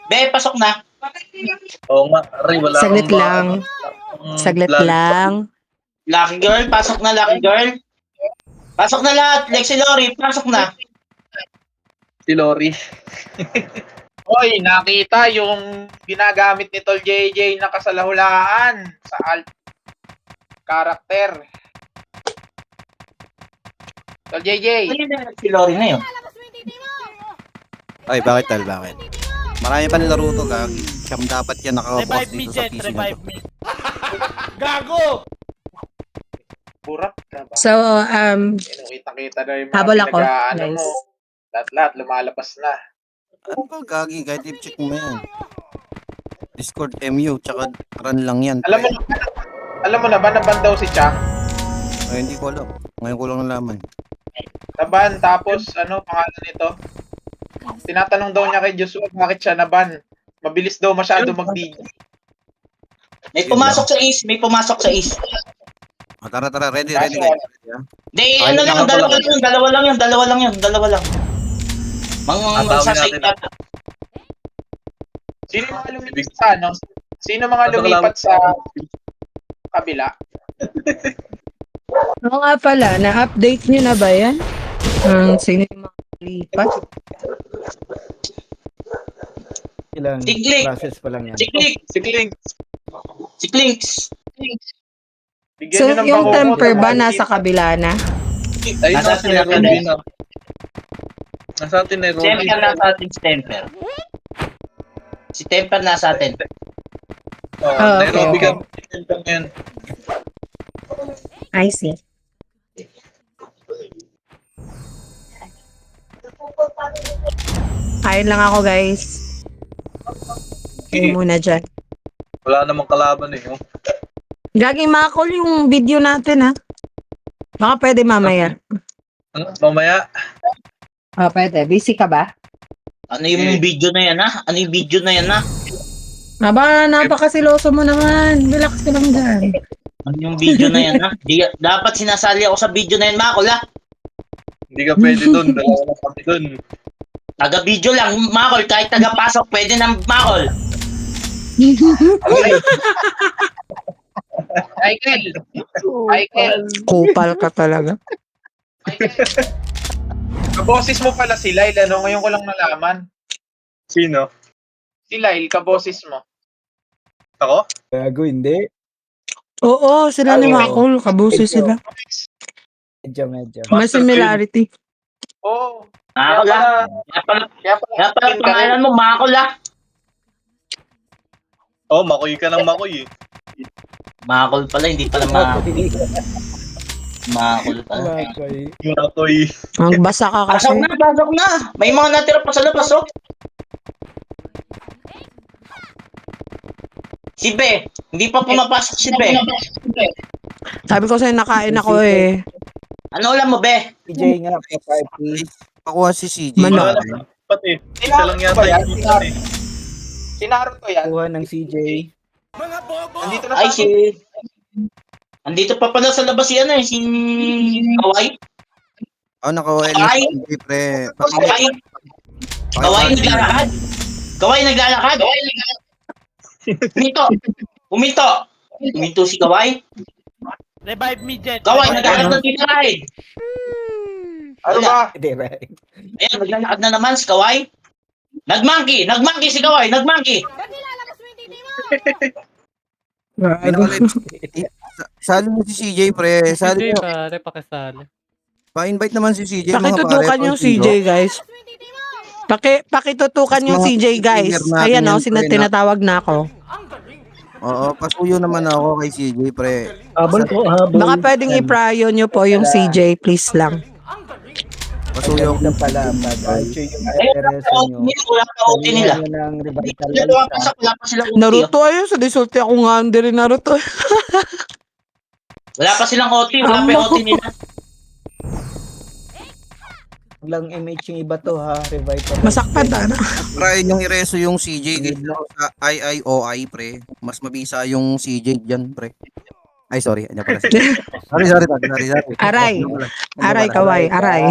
Be, pasok na. Oo nga, Ray, wala Saglit akong lang. Saglit plan. lang. Lucky girl, pasok na, lucky girl. Pasok na lahat. Lexi Lori, pasok na. Si Lori. Hoy, nakita yung ginagamit ni Tol JJ na kasalahulaan sa alt character. Tol JJ, Si Lori na yun. Ay, bakit tal? Bakit? Marami pa nilaro to, gagi. Siyam dapat yan nakakabukas Revive me, dito sa Jet. PC na to. Revive me. Gago! burak ka ba? So, Kita-kita na yung mga habol ako, pinag-aano guys. mo. Lahat lumalabas na. Ano ba, gagi? Kahit i-check mo yan. Discord MU, tsaka run lang yan. Alam mo na ba naban daw si Chang? Ay, hindi ko alam. Ngayon ko lang nalaman. Naban, tapos ano pangalan nito? Tinatanong daw niya kay Joshua bakit siya naban. Mabilis daw masyado mag-dig. May pumasok sa East, may pumasok sa East. Ah, tara, ready Kaso, guys. Di, Ay, ano lang, ako dalawa lang. lang yun, dalawa lang yun. Atawin Magsasite natin. na. Sino mga lumipat sa ano? Sino mga lumipat sa kabila? Oo nga pala, na-update nyo na ba yan? Sino yung mga lipat? Ilang Tiglik. classes pa lang yan. Si Clinks. Bigyan So, niyo ng yung bangungot, temper ba mga nasa kabila na? Ayun Nasa na, si atin Robin. na. Nasa atin na, Robin. Temper nasa atin si Temper. Si Temper nasa atin. Ah, okay, Nairobi okay. ka. Ngayon. I see. Kain lang ako, guys. Kain muna dyan. Wala namang kalaban eh. Oh. Gaging makakol yung video natin, ha? Baka pwede mamaya. Ano? Mamaya. Pwede. Busy ka ba? Ano yung video na yan, ha? Ano yung video na yan, ha? Napakasiloso mo naman. Relax ka lang dyan. Ano yung video na yan, ha? Dapat sinasali ako sa video na yan, Makol, ha? Hindi ka pwede dun. Dalawa na kami dun. Taga-video lang, Makol. Kahit taga-pasok, pwede na, Makol. Michael, Kupal ka talaga. kaboses mo pala si Lyle, ano? Ngayon ko lang nalaman. Sino? Si Lyle, kaboses mo. Ako? Gago, hindi. Oo, sila ni Makol. Kabusi sila. Medyo. May similarity. Oo. Makol, ha? Kaya pala pangalan mo, Makol, ha? Oh, makoy ka ng makoy eh. Makol pala, hindi pala Makol. Makol pala. Makoy. Makoy. Magbasa ka kasi. Pasok na. May mga natira pa sa labas, oh. Si Be. Hindi pa pumapasok si Be. Sabi ko sa'yo, nakain ako eh. Ano ulam mo, Be? CJ nga, pa-party. Pakuha si CJ. Manok. Pati. Isa lang yata yung ilan eh. Si Naruto yan. Kuha ng CJ. Nandito na Ay, sa akin. Andito pa pala sa labas si ano eh, si Kawai. Oh, nakakuha ni Ay! CJ, pre. Kawai. Kawai naglalakad. Kawai naglalakad. Huminto. Huminto si Kawai. Revive me, Jet. Kawai naglalakad ng tinaray. Ano ba? Hindi, right. Ayan, naglalakad na naman si Kawai. Nagmonkey si Kawai, nagmonkey. Sali mo si CJ, pre. Sali mo. pare, pakisali. Pa-invite naman si CJ, mga pare. Pakitutukan yung CJ, guys. Pakitutukan yung CJ, guys. Ayan, oh, tinatawag na ako. Oo, pasuyo naman ako kay CJ, pre. Habol po, habol. Baka pwedeng i-prayo nyo po yung CJ, please lang. Pasuyo Huwag na pala, mag-archer yung Ayun, reference nyo. wala pa OT nila. Sabihan nyo ng revital Wala alta. pa silang OT. Naruto ayun, sa disulti ako nga, hindi rin Naruto. Wala pa silang OT, wala pa yung OT nila. Huwag lang image yung iba to ha, revital. Masakpad na. Try yung ireso yung CJ kaysa sa IIOI, pre. Mas mabisa yung CJ dyan, pre. Ay, sorry. Ano pala? Sorry. Aray. Aray, Kawai. Aray.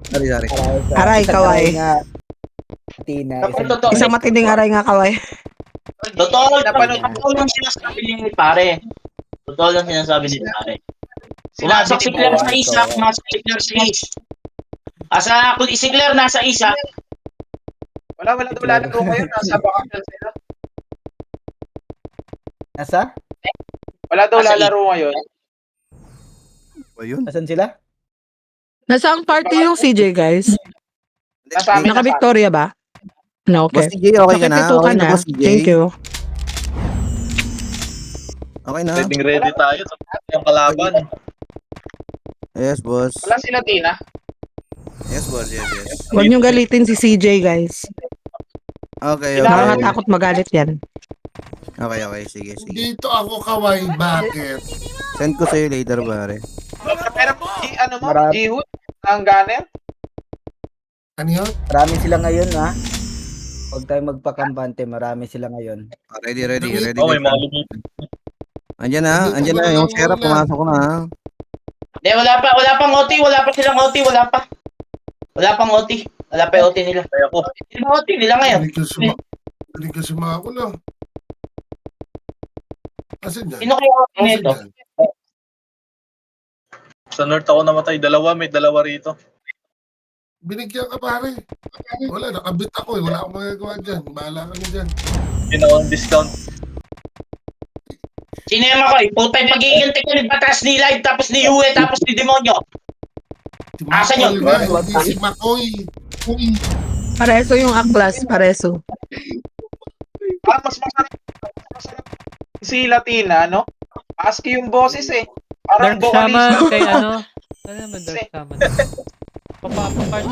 Sorry. Aray, Kawai. Nga. Tina, Tapos isang totoo. Isang matinding aray nga kaway. Totoo Napanood lang sinasabi ni pare. Totoo lang sinasabi ni pare. Pumasok si Claire sa isa, pumasok si Claire sa isa. Si Claire nasa isa. Wala laro ngayon. Nasa bakasyon sila. Nasa? Wala daw Nasa lalaro ngayon. Ayun. Nasaan sila? Nasaan party yung CJ, guys? Nasa amin. Naka-Victoria ba? No, Boss okay. CJ, okay ka na? Nakipito ka Okay na, na. Boss CJ? Thank you. Okay na? Ready tayo sa yung kalaban. Yes, boss. Wala sila Tina. Yes, boss. Yes. Huwag niyong galitin si CJ, guys. Okay. Nakakatakot magalit yan. Okay. Sige. Dito ako kaway, bakit? Send ko sa'yo later, pare. Pero mo? Marami. Jihud? Ang gunner? Ano yun? Marami sila ngayon, ha? Huwag tayo magpakampante, marami sila ngayon. Ready. Oh, may mga lumipat. Andyan na. Yung sheriff, pumasok na. Hindi, wala pang OT, wala pa silang OT, wala pa. Wala pang OT. Wala pa yung OT nila. Kaya ko. Hindi ba OT nila ngayon? Galing kasi mga ako lang. Asan yan? Sino kaya OT nito? Asan yan? Sa north ako namatay. May dalawa rito. Binigyan ka pare. Wala, nakabit ako eh. Wala akong magagawa dyan. Bahala ka na dyan. Ginawa discount. Sinema ko eh. Putay magiginti ko ni Batas ni Live, tapos ni Yue, tapos ni Demonyo. Si Asan yun? Makoy nga, hindi si Makoy. Pareso yung aklas, pareso. Mas masarap si Latina, no? ASCII yung boses eh. Parang Dark Shaman vocalist. kay ano? Ano naman Dark Shaman? Papapapart.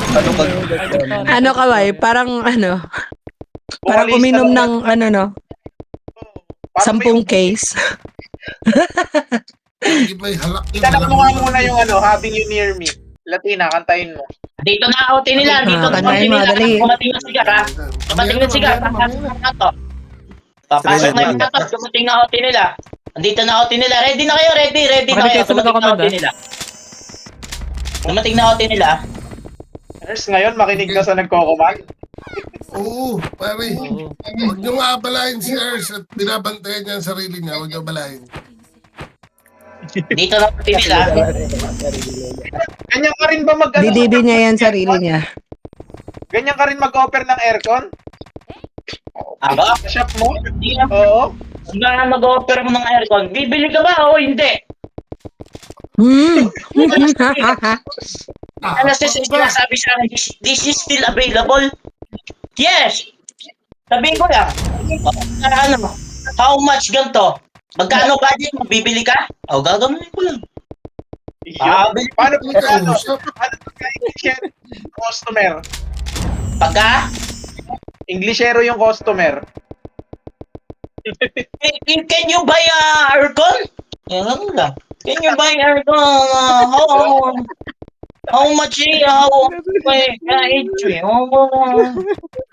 Ano kaway? Parang ano? Parang Vocalist uminom talaga. ng ano no? Parang 10 case. Hindi may halak yun. Itanap mo nga muna yung Having You Near Me. Latina, kantahin mo. Dito na OT nila, dito na OT kantahin mo, nila. dali. Dumating na sigar ha. Dumating na sigar. Papasok na yung tatos, dumating na OT nila. Andito na OT nila. Ready na kayo, ready na Bakit kayo. kayo sunod Dumating ako, na OT Manda? nila. Dumating na OT nila. Nurse, ngayon makinig ka sa nagko-command. Oo, pare. Oo. Huwag niyo nga abalahin si Ers at binabantayan niya ang sarili niya. Huwag niyo abalahin. Dito na OT nila. Ganyan ka rin ba Didibi niya yan sarili niya. Ganyan ka rin mag-offer ng aircon? Aba, Sa shop mo? hindi na. Oo. Hanggang mag-offer mo ng aircon. Bibili ka ba o hindi? Ano sinasabi sa akin, this is still available? Yes! Sabihin ko lang, ano, how much ganito? Magkano budget mo? Bibili ka? O, gagawin ko lang. Bili. Paano Hindi pagka, ka ano, usap. paano pagka customer? Pagka, Englishero yung customer. can you buy aircon? Ano lang. Can you buy aircon? How much entry?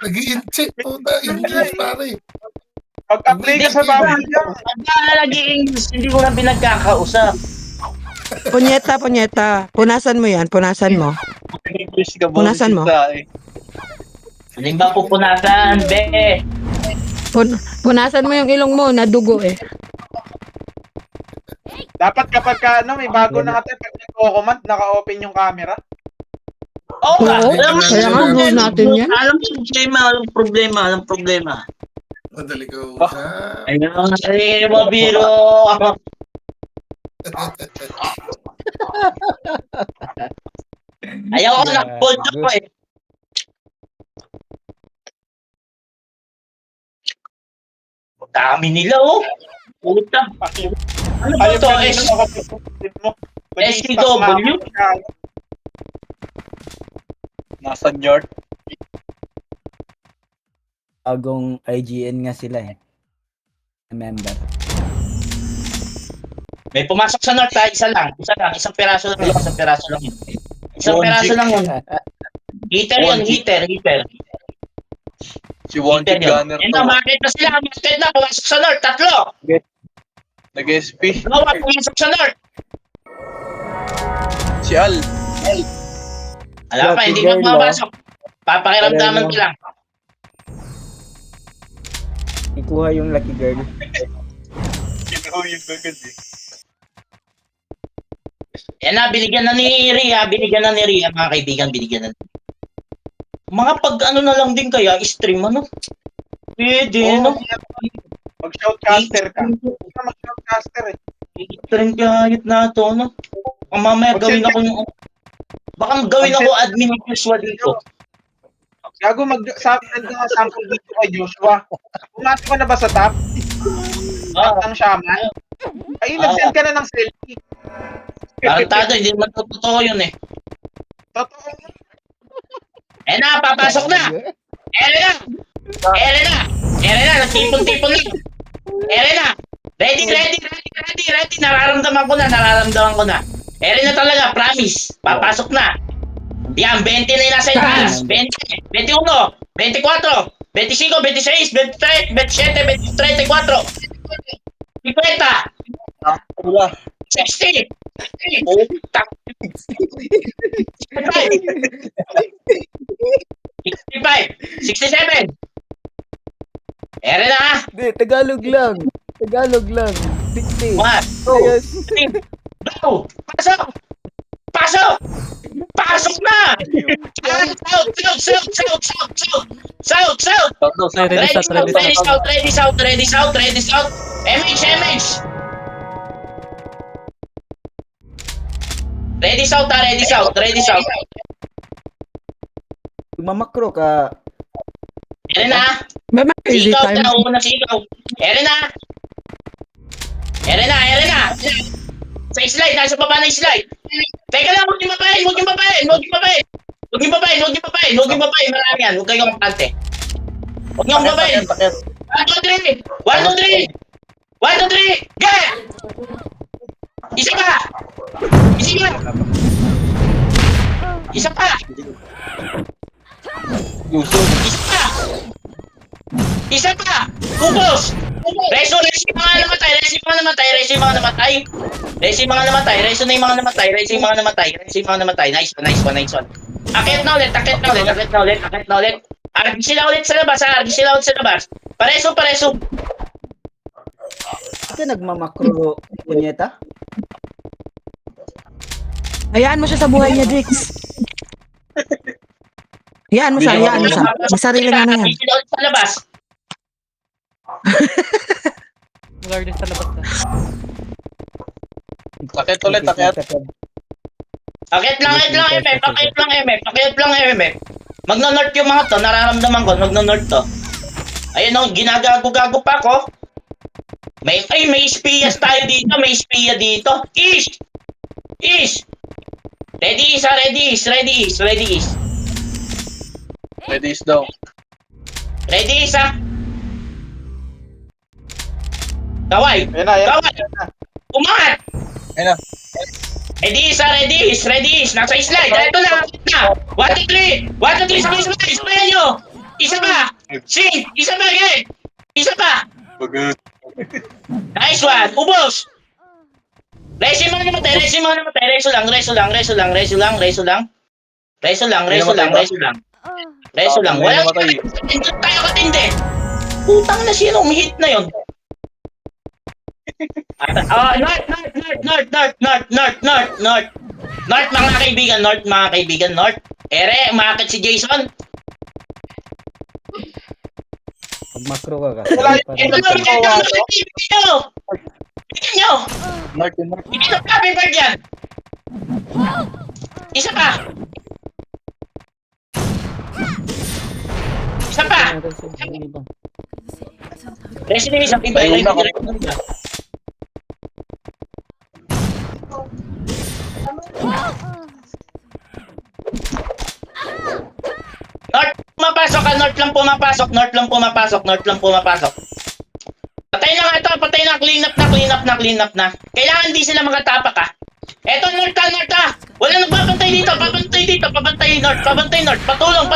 Nag-i-check po na English, pare. Pag-apply ka sa baboy lang. Pagka nag-i-English, hindi ko na pinagkakausap. Punyeta. Punasan mo yan, punasan mo. Punasan mo. Alin ba pupunasan, be? Punasan mo yung ilong mo, nadugo eh. Dapat kapag ka, may bago na ate, pag nagko-command, naka-open yung camera. Oo nga. Oo, Alam mo, kaya nga, rule natin yan. Alam mo, problema. Madali ka usap. Ayun, mabiro. Ayaw ko na, hold ko eh. Dami nila oh. Puta. Ano ba Ayaw to? ka nila makapag-update mo. SCW? Nasa yard. Bagong IGN nga sila eh. Member. May pumasok sa north ha, isa lang, isang peraso lang yun, isang peraso lang yun. Isang peraso lang yun. Heater yun, heater. Si Wanted Heater yun. Gunner Yan to. na, market na sila, market na, pumasok sa north, tatlo. Nag-SP. Dalawa, pumasok sa north. Si Al. Alam pa, hindi mo pumapasok. Papakiramdaman ko lang. Ikuha yung lucky girl. Kinuha yung agad eh. Yan na, binigyan na ni Ria, mga kaibigan, binigyan na. Mga pag ano na lang din kaya, stream ano? Pwede, Oo, no? Mag-shoutcaster ka. Huwag ka mag-shoutcaster eh. Stream kahit na to, no? Ang mamaya gawin ako ng... Baka gawin ako admin ng usual dito. Gago sample dito kay Joshua. Pumasok ka na ba sa top? Ah, Ng shaman? Ay, nag-send ka na ng selfie. tarantado, hindi naman totoo yun eh. Totoo. Eh na, papasok na! Ere na! Ere na! Ere na, nagtipon-tipon na! Ere na! Ready! Nararamdaman ko na. Ere na talaga, promise. Papasok na. Yan, 20 na yung nasa itaas. 20, 21, 24, 25, 26, 23, 27, 34, 50, Wala. 60. Oh, tak. 65, 67. Ere na ah. Hindi, Tagalog lang. 60. One, Yes. go! Pasok na! South! Ready south! MH! Ready south! Mamakro ka. Ere na! Mama, easy Sigaw time. na, una sigaw! Ere na! Sa slide, nasa baba na slide! Teka lang, huwag niyo babayin! Marami yan, huwag kayong kampante. Huwag niyo babayin! 1, 2, 3! 1, 2, 3! Get! Isa pa! Isa pa! Kupos! Reso yung mga namatay! Reso yung mga namatay! Nice one! Akit na ulit! Argi sila ulit sa labas! Pareso! Ito nagmamakro, punyeta? Hayaan mo siya sa buhay niya, Drix. Hayaan mo siya. May sarili nga na yan. Argi sila ulit sa labas! Mag-artist sa labas na. Akit ulit, akit. Akit lang, MF. Magno-north yung mga to, nararamdaman ko, magno-north to. Ayun o, ginagago-gago pa ako. May espiyas tayo dito, East! Ready is. Ready is daw. Ready is ah. Kaway! Ayan na. Umangat! Ayun na. Ready is. Nasa slide. Ito na. 1, 2, 3. Sabayan nyo. Isa pa. Sing. Isa pa. Pagod. Nice one. Ubos. Reso mga namatay. Reso lang. Walang hindi tayo katindi. Putang na sino. Umihit na yun. North. North mga kaibigan. Ere, umakit si Jason. Magmakro ka kasi. Wala Ito na, Bigyan nyo. North. Ito pa, paper dyan. Isa pa. Resident isang iba. North lang pumapasok. Patay na, clean up na. Kailangan di sila magatapak ah. Eto, North ah. Wala nagbabantay dito, pabantay North. Patulong.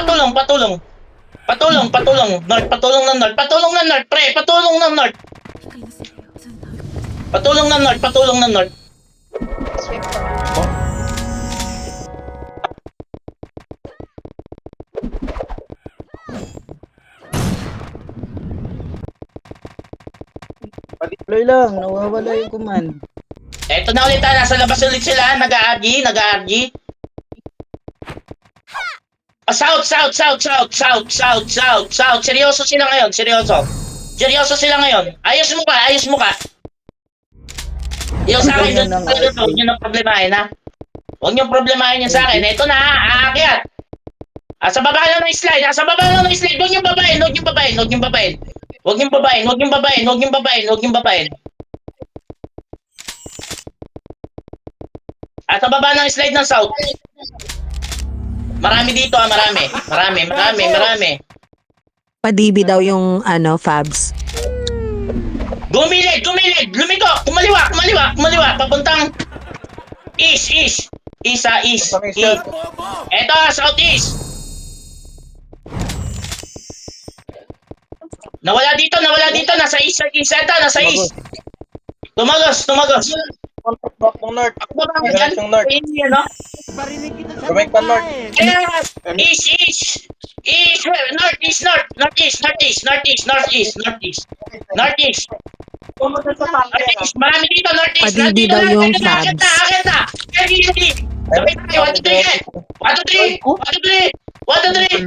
North, patulong ng North, pre, patulong ng North. Tuloy lang, nawawala yung command. Eto na ulit, nasa labas ulit sila, nag-aargy. South. Seryoso sila ngayon, seryoso. Seryoso sila ngayon. Ayos mo ka. Yung sa akin, huwag nyo na problemahin, ha? Huwag nyo problemahin yun sa akin. Ito na, aakyat. Sa baba lang ng slide, Huwag nyo babain. Sa baba ng slide ng south. Marami dito, marami. Padibi daw yung Fabs. Gumilid, lumiko, kumaliwa, papuntang east. East. Eto, southeast. Nawala dito, nasa east, nasa east. Tumagos. Back ng north. Ako ba ba Yes, yung north. Ano? Bumalik pa north. Yes! East. Northeast. Marami dito, northeast. Padibi daw yung Fabs. Akit na. Sabay tayo, 1, 2, 3. 1, 2, 3. 1, 2,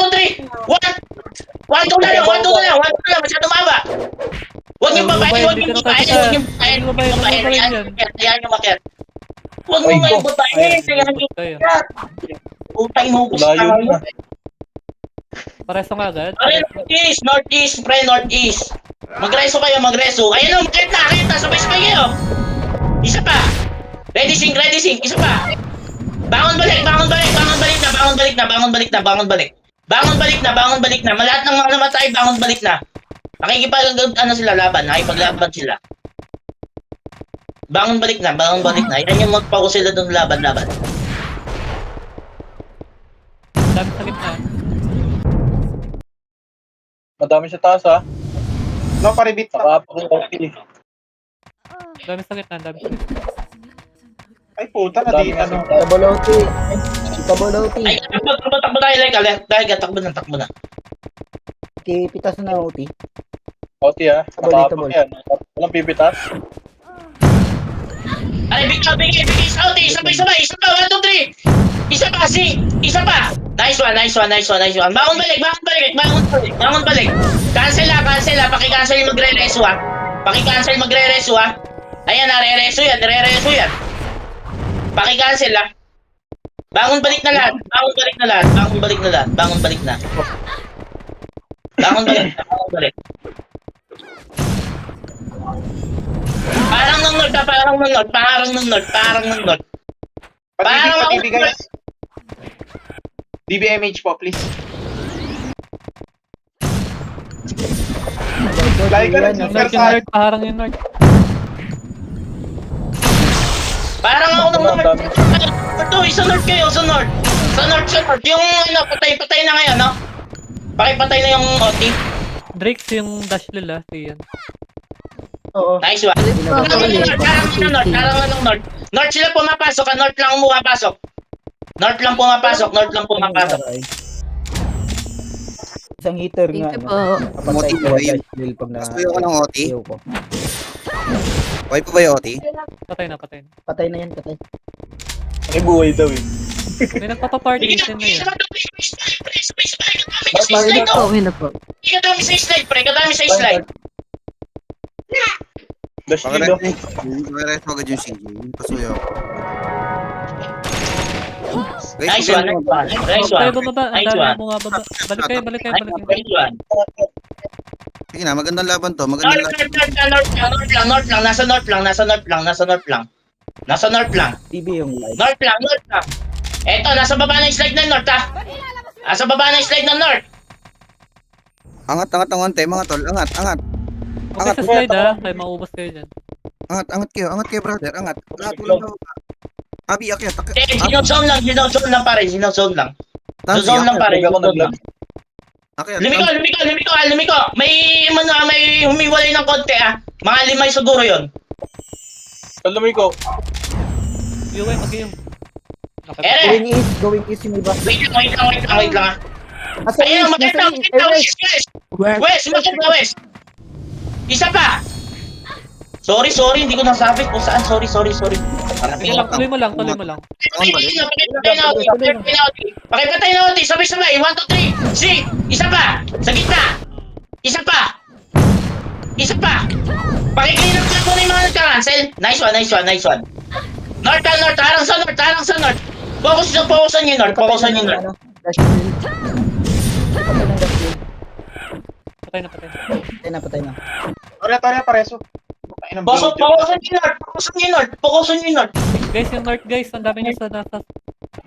3. 1, 2 na lang. Masyado maba. Huwag niyong babayin. Hayaan nyo makiat. Huwag mo ngayong babayin. Hayaan nyo makiat. Utay mo ko sa Layo na. Pareso nga agad. Northeast. Magreso kayo. Ayun o, makita. Sabay-sabay kayo. Isa pa. Ready sync. Isa pa. Bangon balik na. Lahat ng mga namatay, bangon balik na. Nakipaglaban sila. Bangon balik na. Yan yung magpako sila doon laban. Dami sa gitna. Madami sa taas, ha? No, paribit pa. Nakapag okay. Dami sa gitna. Ay, puta, Madami nadita, no. Kabaloti. Ay, takbo tayo, takbo na. Pitas na OT. Okay, ha? Tabol. Nakapag yan. Walang pipitas. Ay, bigay, out eh. Sabay. Isa pa, 1, 2, 3. Isa pa. Nice one. Bangon balik. Cancel ha. Paki-cancel yung magre-reso ha. Ayan, nare-reso yan. Paki-cancel ha. Bangon balik na lahat. Parang ng north. Pati guys. DBMH po, please. Like ka Yung north, paharang yung north. Parang ako ng north. Sa north kayo, sa north. Yung patay na ngayon, no? Pakipatay na yung OT. Drake yung dash nila. Yan. Oo. Nice one. Parang ng north. North sila pumapasok, north lang pumapasok. Isang hitter nga. Thank you po. Kapatay ko Motivate. yung drill pag na... Gusto ko ng OT. ayaw ko. Okay pa ba yung OT? Patay na. Patay na yan, patay. May buhay daw, eh. May nagpapapartition na yun. Parinig po, Kadami sa slide. Dash nilo. Pakareto agad yung CJ. Pasuyo. Nice one. Tayo bumaba. Ang Nice dami one. mo nga baba. Balik kayo. Nice one. Sige na, magandang laban to. North lang. Nasa north lang. TV yung live. North lang. Eto, nasa baba na yung slide ng north, ha? Angat ang onte, mga tol. Angat. Okay sa slide kaya maubos kayo dyan. Angat kayo, brother. Angat. Lahat walang baba. Abi, akyat. Sinozone lang pare. Sinozone lang pare. Akyat. Lumiko. May humiwalay ng konti, ha? Mga 5 siguro yun. Alam ko. Yung mag-yung. Ere! Going east yung iba. Wait lang, ha? Asa Ayun, east, nasa maganda. east. West. Isa pa. Sorry, hindi ko nasabi kung saan. Sorry. Tuloy mo lang. Pakipatay na ulit. Sabay-sabay. 1, 2, 3. Si! Isa pa! Sa gitna! Isa pa! Pakiclean up lang muna yung mga nagka-cancel. Nice one. North. Harang sa north. Focusan nyo north. Ano? Dashfield. Patay ng dashfield. Patay na. Torya, pareso. Ay, nang Focusan nyo north. Guys, yung north guys, ang dami niya sa nasa.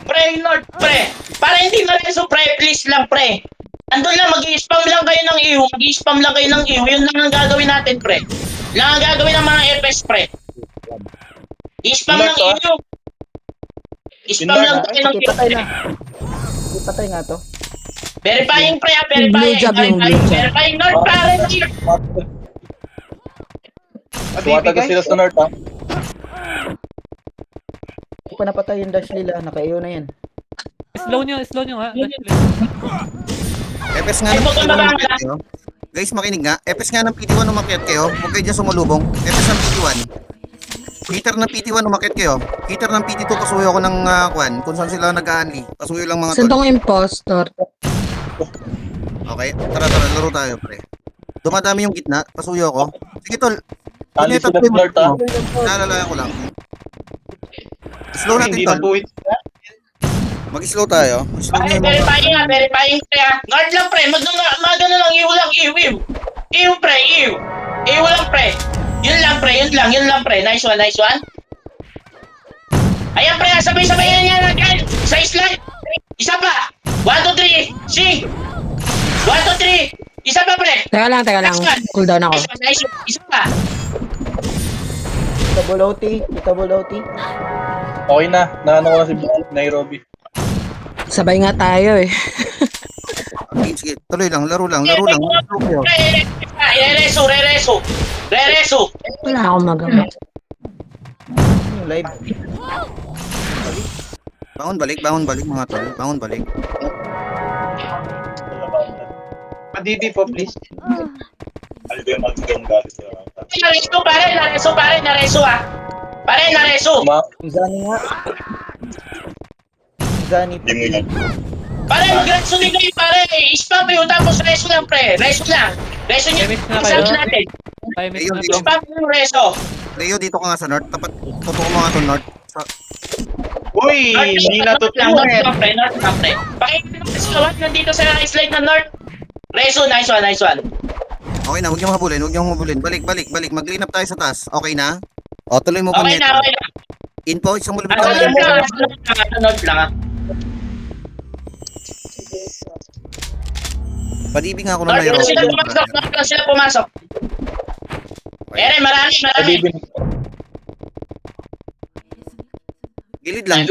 Pre, north, pre. Para hindi mareso, pre. Please lang, pre. Andun lang, mag-i-spam lang kayo ng iho. Yun lang ang gagawin natin, pre. Yun lang ang gagawin ng mga FS, pre. I-spam lang iho. I-spam lang tayo ng iho. Patay nga to. Verifying, pre, ha. Blue job yung blue job. Verifying north, pare. Suwata ka sila sa north, ha? Hindi pa napatay yung dash nila. Naka-AO na yan. Slow nyo ha. Epes nga ng PT1 umakyat kayo. Guys, makinig nga. Epes nga ng PT1 umakyat kayo. Huwag kayo dyan sumulubong. Epes ng PT1. Heater ng PT1 umakyat kayo. Heater ng PT2 pasuyo ko ng kwan. Kung saan sila nag-aanli. Pasuyo lang mga Saan tol. tong impostor? Okay, tara, laro tayo, pre. Dumadami yung gitna. Pasuyo ko. Sige, tol. Ali Ito, sila sa north, ha? Naalala ko lang. Slow natin, Hindi tol. na buhit. Mag-slow tayo. Slow nyo yung mga... Verifying, pre, ha. Guard lang, pre. Magano lang, iho lang. Iho, pre. Iho lang, pre. Yun lang, pre. Nice one. Ayan, pre, sabay-sabay yan. Sa slide. Isa pa. 1, 2, 3. Si. 1, 2, 3. Isa pa, pre. Teka lang. Cool down ako. Isa pa. Double OT. Okay na. Naano ko na si Nairobi. Sabay nga tayo eh. Sige, tuloy lang. Laro lang. Slow kayo. Rereso. Wala akong magawa. Yung live. Bangon balik mga tol. Bangon balik. Madibi po, please. Nareso, ah. Pare, nareso. Yung Zani nga. Zani. Pare, gratso din kayo, pare. Spam yun, tapos reso lang, pre. Reso nyo. Mix na kayo. Isang natin. Mix na to. Spam yung reso. Leo, dito ka nga sa north. Tapat, totoo mo nga to north. Uy, hindi na North lang, pre. Pakita nyo kasi kawan nandito sa slide ng north. Reso, nice one. Okay na, huwag niyong habulin. Balik. Mag-clean up tayo sa taas. Okay na? O, tuloy mo Okay na. Info, isang mulubit Ano lang. north lang, ah. Padibi nga ako ng North Nairobi. lang sila pumasok. Ere, marami. Gilid lang.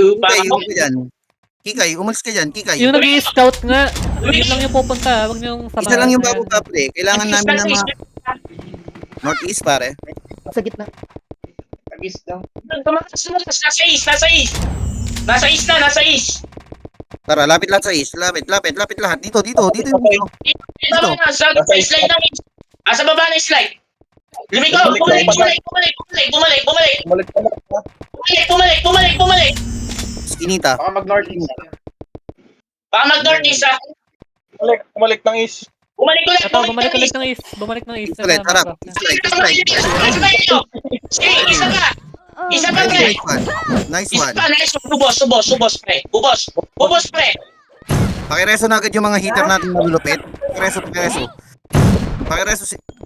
Kikay, umalis ka dyan. Kikay. Yung nag-i-scout nga. Yun lang yung pupunta. Huwag niyong samahan. Isa lang yung bago ka, pre. Kailangan namin na mga northeast, pare. Sa gitna. Tagis daw. Nasa east. Tara, lapit lahat sa east. Lapit lahat. Dito yung Sa slide ng east. Sa baba ng slide. Lumigaw, bumalik. Skinita. Baka mag-northeast. Baka mag-northeast, ah. Kumalik ng east. Bumalik ulit. Ito, bumalik ng east. Slide, harap. Slide. Isa pa, pre. Nice Isa one. pa, nice one. Ubos, pre. Ubos, pre. Pakireso na agad yung mga heater natin malulupit. Pakireso.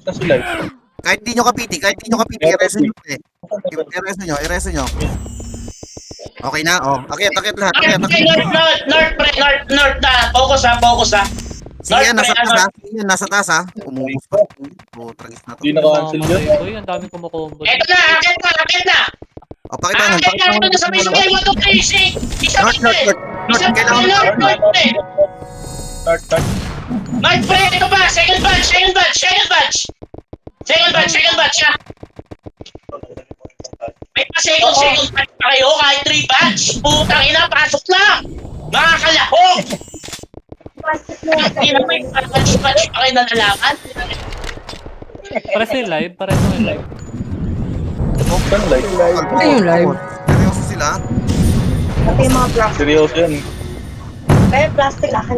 Na sila. Kahit di nyo kapiti, ireso nyo, pre. Ireso nyo. Okay na, oh. Akyat lahat. North na. Focus, ha. Sige, nasa taas, ha. Umubos pa. Tragis na to. Hindi naka-cancel yun. Boy, ang daming kumukombo. Eto na, akit na. O, pakitangan. Sabay-sabay, 1, 2, 3, 6. Isa pa, pre. Kailangan. North, pre. North. North, pre. Ito pa, second batch, ha. May pa second batch pa kayo, kahit 3 batch. Putang ina, pasok lang. Mga kalahok. Hindi na may batch pa kayo na nalaman. Para sa live. Saan live? Ay, yung live. Seryoso sila. Seryoso yan.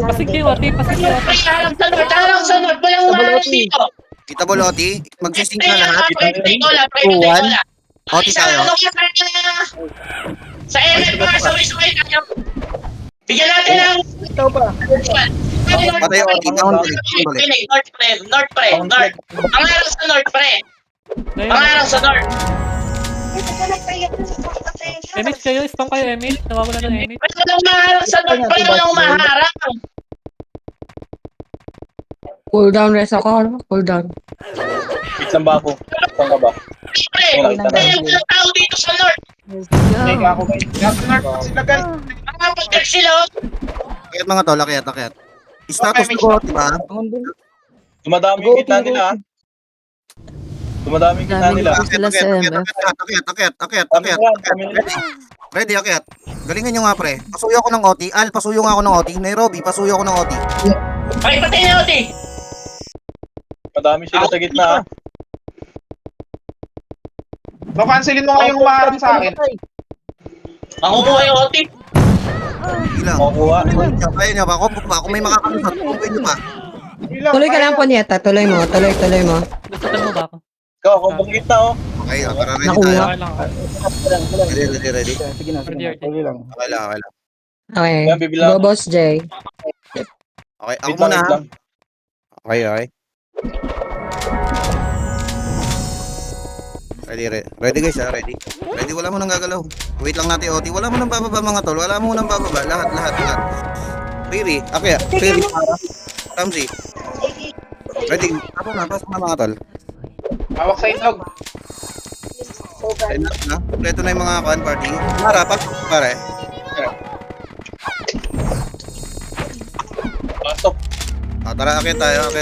Pasig kayo, ate. Pasig kayo, ate. Ay, harang sa north. Walang umaharap dito. Kita mo, Loti? Magsising ka Ay, lahat. private wala. Oti tayo. Sa ML mga sabay-sabay tayo. Bigyan natin ng... Ikaw ba? Patay yung Oti. Bawang balik. North pre. Pangarang sa north pre. Pangarang sa north. Emit kayo, spam kayo, Emit. Nawawala ng Emit. Walang umaharang sa north pre. Walang umaharang. Cool down, rest ako. Cool down. Wait lang ba ako? Saan ka ba? Pre, kaya walang tao dito sa north. Teka ako guys. Nasa north sila guys. Mga pagkat sila. Akyat mga tol, akyat. Status ko, diba? Dumadami yung gitna nila. Dumadami yung gitna nila. Akyat. Ready, akyat. Galingan nyo nga, pre. Pasuyo ako ng OT. Al, pasuyo nga ako ng OT. Nairobi, pasuyo ako ng OT. Ay, patay na Oti. Madami sila sa gitna. So, cancelin mo nga yung umaharang sa akin. Makukuha yung Oti. Ilang. Makukuha. Kaya nyo ba? Kung may makakalusot, kumpin nyo pa. Tuloy ka lang po, Nieta. Tuloy mo. Gustutan mo ba ako? Ikaw, ako pang gitna oh. Okay, para ready Nakuha. tayo. Okay lang ako. Ready. Sige na. Ready. Okay lang. Okay. Yan, bibilang. Go, Boss J. Okay, ako Wait lang, muna. wait lang. Okay. Ready guys, ready. Ready, wala mo nang gagalaw. Wait lang natin, OT. Wala mo nang bababa mga tol. Wala mo nang bababa. Lahat. Riri, okay. Riri, Ramsey. Ready. Pasok na mga tol. Hawak sa itlog. Kompleto na yung mga kan party. Harapan, pare. Pasok. Tara, akit tayo.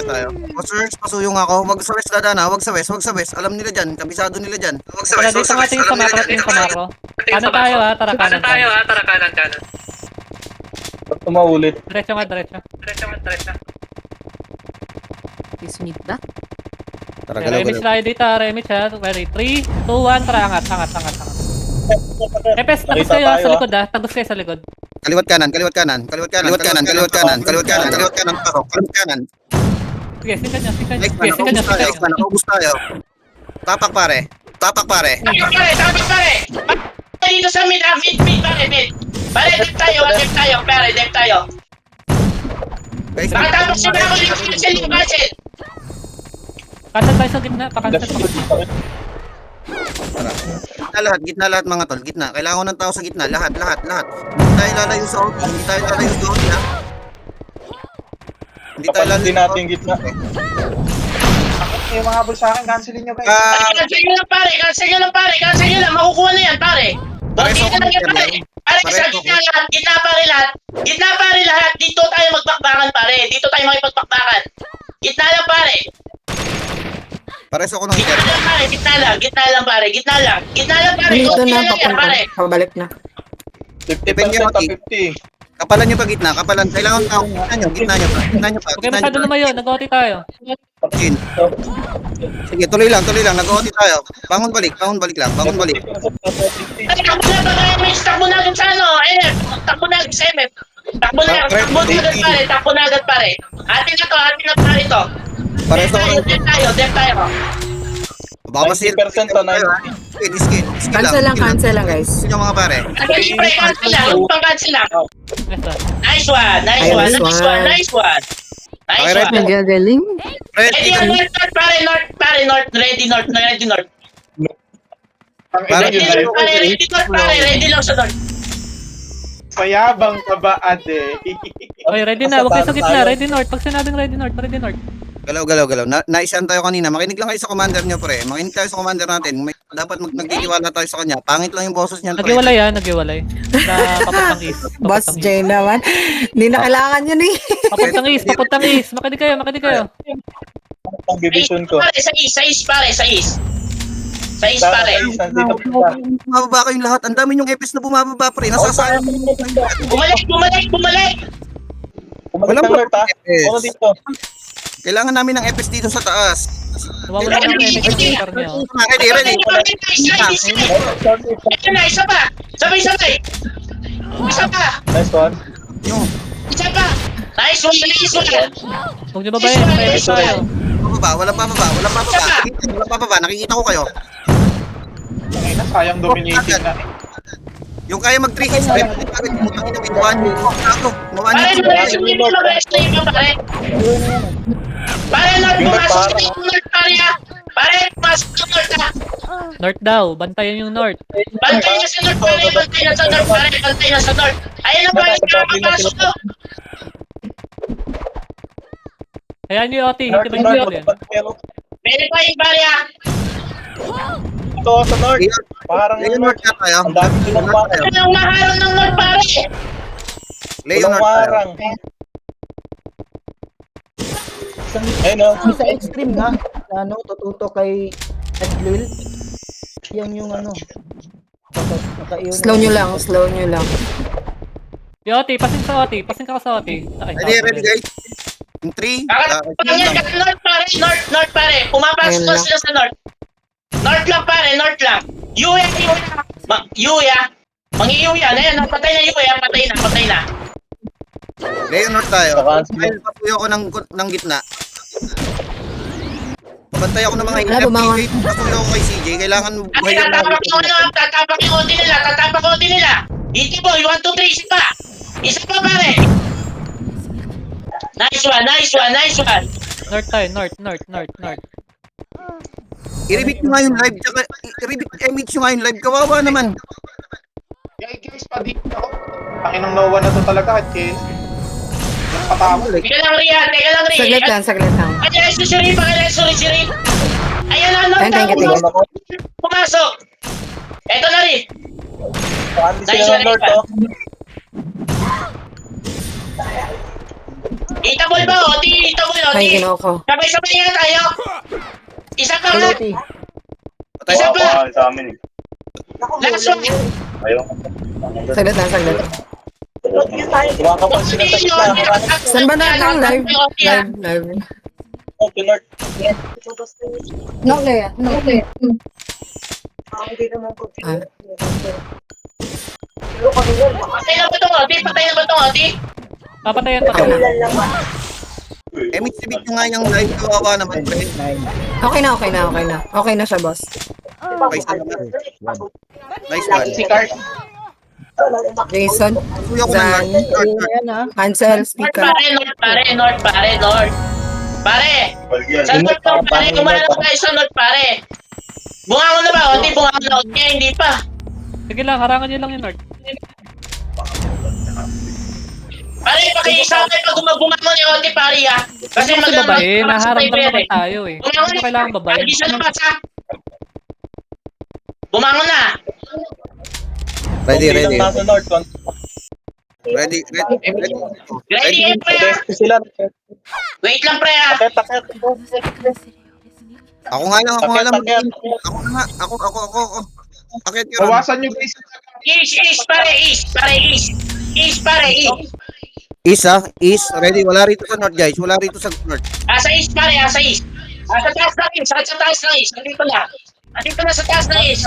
Search, pasuyong ako. Wag sa west dadana, wag sa west. Alam nila dyan, kabisado nila dyan. Wag sa Tara, west, dito nga tingin sa macro, tingin sa macro. Kanan tayo ha, tara kanan. Pag tumaulit. Diretso nga. Tara, Remit galaw. slide dito, Remit ha. Ready, 3, 2, 1, tara, angat. Epes, tagos kayo ha, sa likod ha. Tagos kayo sa likod. Kaliwat kanan. Pasok. Kaliwat kanan. Sige, singkan nyo. Next man, ubus tayo. Tapak pare. Tapak pare. Dito sa mid, pare, mid. Pare, dip tayo. Guys, Nakatapos siya ako yung cancel. Cancel tayo sa gitna, pa-cancel. Gitna lahat mga tol, gitna. Kailangan ko ng tao sa gitna, lahat. Hindi tayo lalayo sa OT, ha. Hindi tayo Kapalan din lalayo natin yung gitna. Yung mga habol sa akin, cancelin nyo guys. Cancel nyo lang pare. Makukuha na yan pare. Bakit na lang yan pare. Pare, sa gitna pare lahat. Dito tayo magbakbakan pare. Dito tayo makipagpakbakan. Gitna lang pare. Pares ako ng Gitna hiter. lang pare. Gitna lang pare. Dito Konti na, lang yan pare. pabalik na. 50% to 50. Kapalan nyo pa gitna, kailangan tao. Gitna nyo pa. Okay, masyado lumayo, nag-OT tayo. Chin. Sige, tuloy lang, nag-OT tayo. Bangon balik lang. Ay, takbo na agad sa ano. Takbo na agad sa MF. Takbo na agad pare. Atin na pare to. Pares ako ng Dep tayo. baka masil. 90% to 90%. Diskin Cancel lang guys. Sino mga pare? Cancel lang. Nice one. Nice one. Okay, right. Nagagaling. Ready north pare. Ready north. Ready lang sa north. Payabang ka ba, ade? Okay, ready na. Huwag kayo sa gitna. Ready north. Pag sinabing ready north. Galaw. Naisan tayo kanina. Makinig lang kayo sa commander nyo, pre. Makinig tayo sa commander natin. Dapat nagtitiwala tayo sa kanya. Pangit lang yung boses niyan, pre. Nagiwalay. Na papuntang east. Boss J naman. Hindi na kailangan yun eh. Papuntang east. Makinig kayo. Ang division ko. Pare, sa east pare. Sa east pare. Nandito pa. Bumababa kayong lahat. Ang dami yung epis na bumababa, pre. Nasasayang. Bumalik. Bumalik ng north ha. Ano dito? Kailangan namin ng epis dito sa taas. Nawawala na yung elevator niya. oh. Ready, ready. Ito na, isa pa. Sabay-sabay. Isa pa. Nice one. Isa pa. Nice one, nice one. Huwag niyo babayin, may edit tayo. Walang pababa. Walang pababa. Nakikita ko kayo. Ay, na, sayang dominating na. Yung kaya mag-3 hits, kaya mag-3 putang ina, may one. Ako, mawan Pare, hits. pare. Pare, North, pumasok sa North, pare ah. Pare, pumasok sa North ah. North daw, bantayan yung North. Bantay na sa North, pare. Bantay na sa North, pare. Bantay na sa North. Ayun na pare, nakakapasok to. Hayaan niyo yung Oti, hindi ba yung yan? Verifying, pare ah. Ito sa North. Parang Leonard na tayo. ang dami silang parang. Ano ang maharang ng North, pare? Leonard tayo. warang. Ayun o. Sa extreme nga, na ano, tututo kay Edwil. Yan yung ano. Nakaiyon. Slow nyo lang, slow nyo lang. Yung Oti, pasing sa Oti, pasing ka sa Oti. Ay, Ready, guys. Yung 3. Kakalapan yan, North, pare. North, pare. Pumapasok Ayun na lang. sila sa North. North lang, pare. North lang. Yuya. Yuya. Mangi-yuya. Ayan, patay na Yuya. Patay na. Leonard tayo. Saka- Dahil papuyo ko ng gitna. Pabantay ako ng mga Wala, bumangon. FPJ. Papuyo ko kay CJ. Kailangan Ay, buhayan tatapak yung OT nila. Iti boy, 1, 2, 3, isa pa. Isa pa, pare. Nice one. North tayo, North. I-repeat nyo nga yung live. Tsaka i-repeat image nyo nga yung live. Kawawa naman. Guys, pa dito ako. Tanginang no one na to talaga. At kaya, yung patawag. Teka lang, Ria. Saglit lang. Pakilala si Sherry. Ayan na, Ayun, thank you. Pumasok. Eto na rin. Saan sila ng North o? Itabol ba, Oti? Ay, ginawa ko. Sabay-sabay nga tayo. Isa pa nga. Uloti. Isa pa. Sa amin eh. Last one. Ayun. Saglit lang. Kumakapansin na tayo na. Saan ba natin live? Live. Okay, North. Patay na ba itong Oti? Papatayan pa. Image repeat nyo nga yung live. Kawawa naman. Pre. Okay na siya, boss. Okay, salamat. Nice one. Si Cart. Jason, Papuyo ko ng Zan, North. Ayan ah. Hansel, North, speaker. North. Pare, sa North lang, pare. Kumala tayo sa North, pare. Bungangon na ba, Oti? Bungangon na, Oti. Hindi pa. Sige lang, harangan niyo lang yung North. Pare, pakiisama pag bumangon ni Oti, pare, ah. Kasi Kasi babae, naharap lang naman eh. tayo eh. Hindi mo kailangan babae. Hindi siya labas, ha? Bumangon na. Ready. Nasa North. Ready. Ready, pre, ah. Sila. Wait lang, pre, ah. Takit. Ako nga lang. Takit. Ako nga. Ako. Akit yun. Bawasan nyo guys. East, pare. Is. Ready. Wala rito sa North, guys. Wala rito sa North. Asa East, pare, asa East. Sa taas ng East. Nandito na sa taas ng East.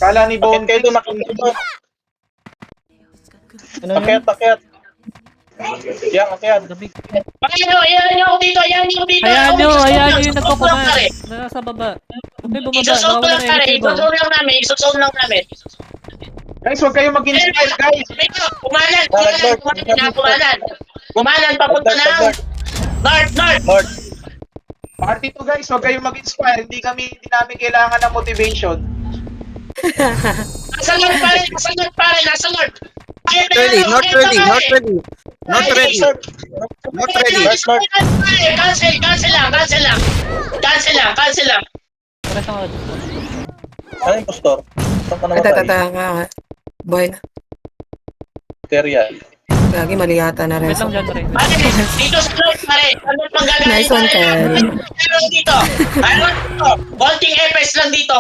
Kala ni Bone. Kayo doon nakikita. Ano yun? Takit. Yan, akit. Ayan niyo ako dito. Hayaan nyo yung Pare. nagpapunan. Nasa baba. Okay, bumaba. Isusol Nawawala na yung table. lang namin. Guys, huwag kayo mag-inspire, guys. Dito, Kumanan, papunta na. North. Party to guys, huwag kayong mag-inspire. Hindi namin kailangan ng motivation. Nasa North, pare. Nasa North. Ready. Not ready. Cancel lang. Pares ang odds. Ano yung postor? Saan ka namatay? Boy na. Material. Lagi mali yata na rin. Wait lang dyan, pare. Pare, dito sa North, pare. Sa North manggagaling. Nice one, Kel. Dito. Konting FS lang dito.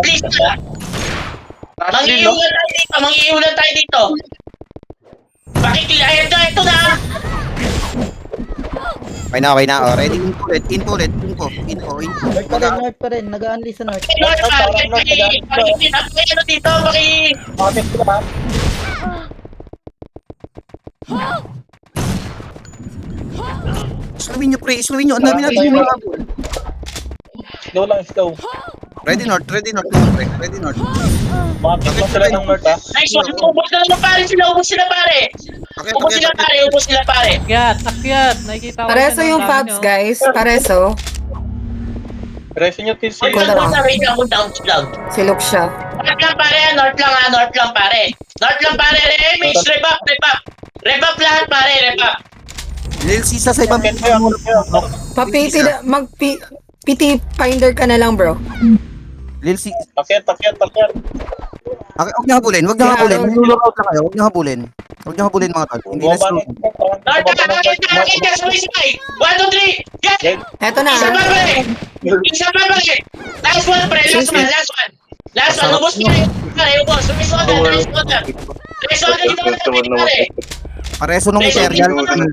Please lang. Mangiiulan tayo dito. Bakit ayan na, ito na. Okay na, okay na. Oh, ready, info ulit, info ulit, info. North pa rin. Nag-unli sa North. North, ano dito, Bakit sila? Slowin nyo, pre, slowin nyo. Ang dami natin yung mga habol. Slow lang, slow. Ready north, pre, ready north. Bakit lang sila ng north, ha? Nice one, ubos na naman pare sila, ubos sila pare. Okay, Ubos sila pare. Akyat. Nakikita ko. Pareso na yung dami Fabs, nyo. guys. Pareso. Resin nyo, TC. Wait lang. Si Luke siya. North lang pare, north lang pare. North lang pare, remix, rev up. Rev up lahat pare, rev up. Lil Sisa sa ibang Bakit kayo? Pa-PT, PT finder ka na lang, bro. Lil Sisa. Bakit? Okay, huwag niyo habulin. Nilulok out lang kayo, huwag niyo habulin. Huwag niyo habulin mga tol. Hindi na slow. North lang, sabay. 1, 2, 3, get! Eto na. Isa pa pare. Last one, pre. Last one. Ubos mo na yun. Pare, ubos. Ubos mo na. Dito mo na pare. Pareso nung material ng live.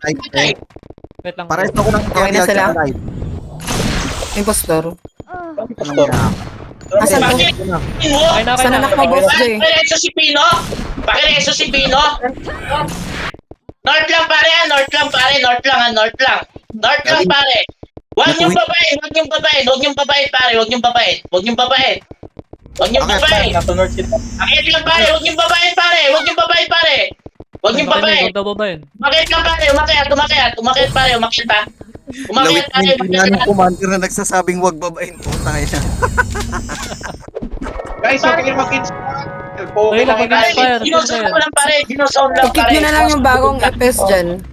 Wait lang. Pareso ko ng Okay na material sila? sa live. Impostor. Pastor. Asan to? Okay na. Sana nakma boss Jay. Pakireso si Pino. North lang pare. North lang pare. Huwag niyong babae pare. Huwag niyong babae. Nasa north sila. Akit lang pare. Huwag niyong babae pare. Huwag daw babayin. Umakit lang pare. Umakit pare. Umakit pa. Lawit na yung commander na nagsasabing wag babain. Puta ina. Guys, okay yung mag-inspire. Okay lang, mag-inspire. Dinosaur lang I-kick nyo na lang yung bagong FS dyan.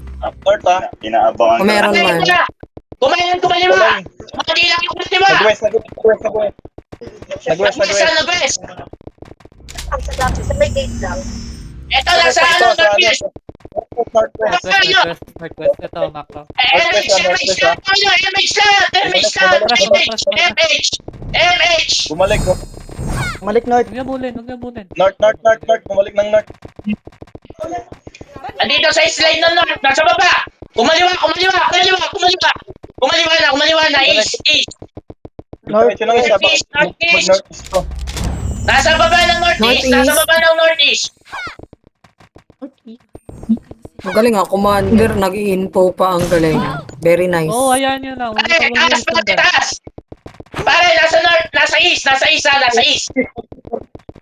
North, ha? Kung meron man. Kumaliwa. Kumali lang yung ultima. Nag-west. Nag-west. Eto, nasa Northeast. Northwest. Northwest. Ito, Macro. MH. Bumalik. Bumalik North. Huwag niyo bulin. North. Bumalik ng north. Andito sa slide ng north, nasa baba. Kumaliwa na. East. North. Ito lang isa. Northeast. Northeast to. Nasa baba ng northeast. Ang galing ah, commander. Nag-i-info pa ang galing. Very nice. Oo, ayan yun lang. Taas. Pare, nasa east. Oh, East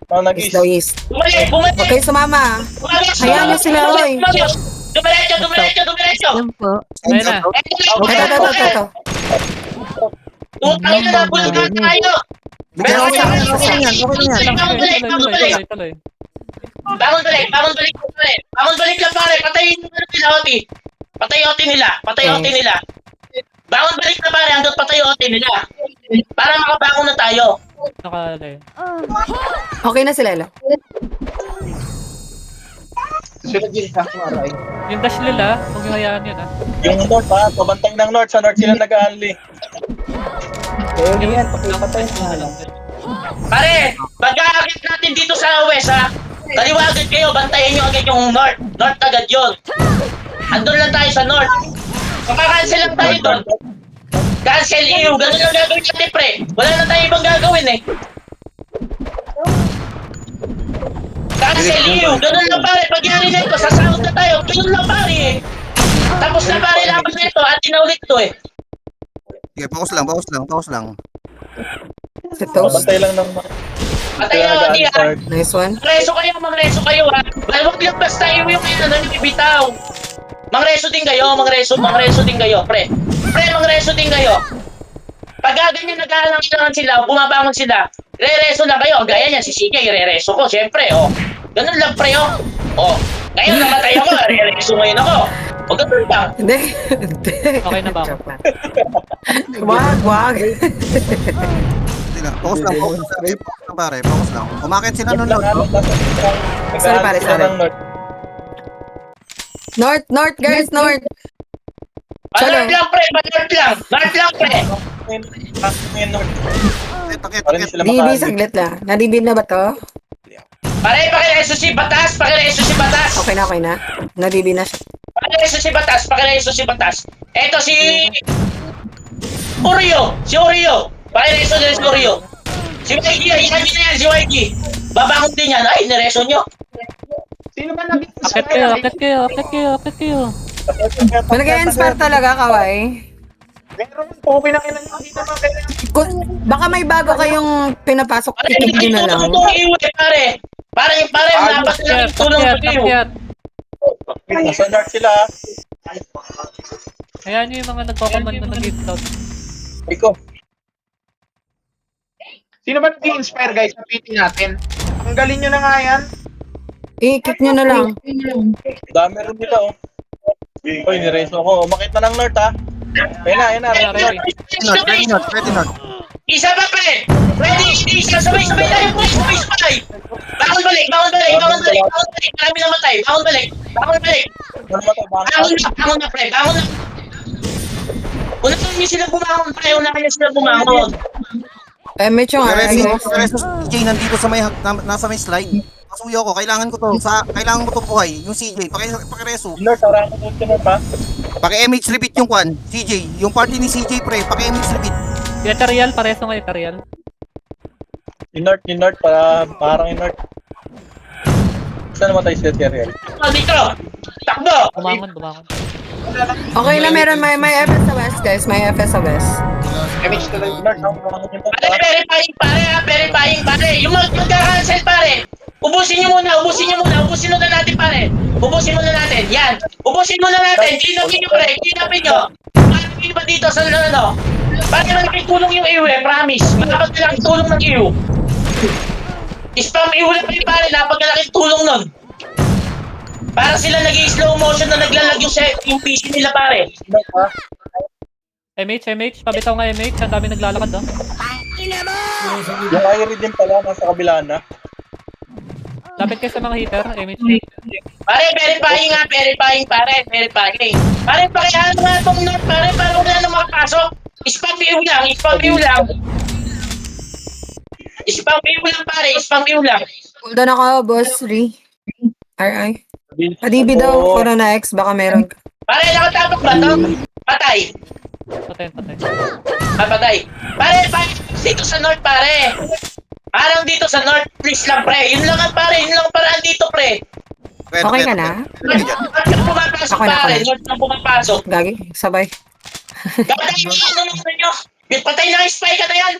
nag-east. daw east. Bumalik. Huwag kayo sumama. Hayaan nyo sila, oy. Dumiretso. Yan po. Ayun na. Ito. Utang na bulkan tayo. Bigyan ako sa akin yan. Okay na yan. Tuloy. Bangon balik lang pare. Patayin nila OT. Patay OT nila. Bangon balik na pare hanggang patay OT nila. Para makabangon na tayo. Nakalala. Okay na sila, Ella. Yung dash nila, huwag niyo hayaan yun Yung north, ha? Pabantay ng north. Sa north sila nag-aanli. Kayo yan. Pakipatay na lang. Pare, pag-aakit natin dito sa west ha. Kaliwa agad kayo, bantayan nyo agad yung north. North agad yun. Andun lang tayo sa north. Makakancel lang tayo doon. Cancel you. Ganun lang gagawin natin, pre. Wala na tayo ibang gagawin eh. Cancel you. Ganun lang pare. Pag yari na ito, sasahod na tayo. Ganun lang pare eh. Tapos na pare laban na ito at tinaulit to eh. Sige, pause lang. Si Toast. Pabantay lang ng Patay na OT ha. Nice one. Mangreso kayo ha. Huwag lang basta yung ibitaw. Mangreso din kayo, pre. Pre, mangreso din kayo. Pag ganyan nag-aalang sila, bumabangon sila, re-reso lang kayo. Gaya niya, si CJ, re-reso ko, siyempre, oh. Ganun lang, pre, oh. Oh, ngayon namatay ako, re-reso ngayon ako. O, ganun lang. Hindi. Okay na ba ako? Wag. Hindi na. Pause lang pare. Pause lang. Umakit sila nun lang. Lord. Sorry, pare, sorry. North, guys, North. North lang, pre. Takit. DB, saglit lang. Na-DB na ba to? Pare, pakireso si Batas. Okay na. Na-DB na siya. Pakireso si Batas, pakireso si Batas. Eto si... Oreo, si Oreo. Pakireso din si Oreo. Si YG, yan na yan, si YG. Babangon din yan. Ay, nireso nyo. Sino ba naging Akit kayo, akit kayo, akit kayo, akit kayo. Nag-inspire talaga, Kawai. Meron po, pinanginan nyo. Hindi naman kailangan. Baka may bago kayong pinapasok, ikip nyo na lang. Ito iwi, pare. Pare, dapat na Akyat, tulong akyat, sa iyo. akyat. Nasa north sila. Hayaan nyo yung mga nagko-command na nag-gift out. Iko. Sino ba nag-inspire guys sa PT natin? Ang galing nyo na nga yan. Ikip nyo na lang. Dami rin nila oh. Uy, nireso ako. Umakit na ng north ha. Ayun na, north. Ready not. Isa pa, pre. Ready, isa, sabay tayo, boys, sabay. Bangon balik. Marami namatay. Bangon balik. Bangon na, pre. Unahin niyo sila bumangon, pre. Unahin niyo sila bumangon. Medyo nga. Reso CJ nandito sa may nasa may slide. Pasuyo ko, kailangan ko to buhay. Yung CJ, pakireso. North, harang ko dito north ha. Paki-MH repeat yung kwan. CJ, yung party ni CJ pre, paki-MH repeat. Yung Ethereal, pareso nga Ethereal. Yung north, parang yung north. Saan naman tayo si Ethereal? Dito. Takbo. Bumangon. Okay na, meron may FS sa West, guys. May FS sa West. MH na lang. North, bumangon yung top Pare, ha. verifying, pare. Yung magka-cancel, pare. Ubusin muna natin, pare. Ubusin muna natin. Yan. Ubusin muna natin. Kinapin nyo, pre. Kinapin nyo. Kinapin ba dito sa ano? Bakit malaking tulong yung EU eh, promise. Napagkalaking tulong ng EU. Spam EU lang kayo, pare. Napagkalaking tulong nun. Para sila nag-i-slow motion na naglalag yung PC nila, pare. North ha. MH, pabitaw nga MH, ang dami naglalakad oh. Yung Irie din pala, nasa kabila na. Lapit kayo sa mga heater, MH. Pare, verifying, pare. Verifying. Pare, pakihaan nga itong north, pare. Para wala na makapasok. Spam EU lang. Spam EU lang. Hold on ako, boss. RI. Padibi daw, Corona X. Baka meron. Pare, nakatapok ba to? Patay. Patay. Patay. Pare, dito sa north, pare. Parang dito sa north, please lang, pre. Yun lang ang pare. Yun lang ang paraan dito, pre. Okay ka na? North lang pumapasok, Ako na, pare. ako na. North lang pumapasok. Gagi, sabay. Patay yung ano naman nyo. Patay na yung spy ka na yan.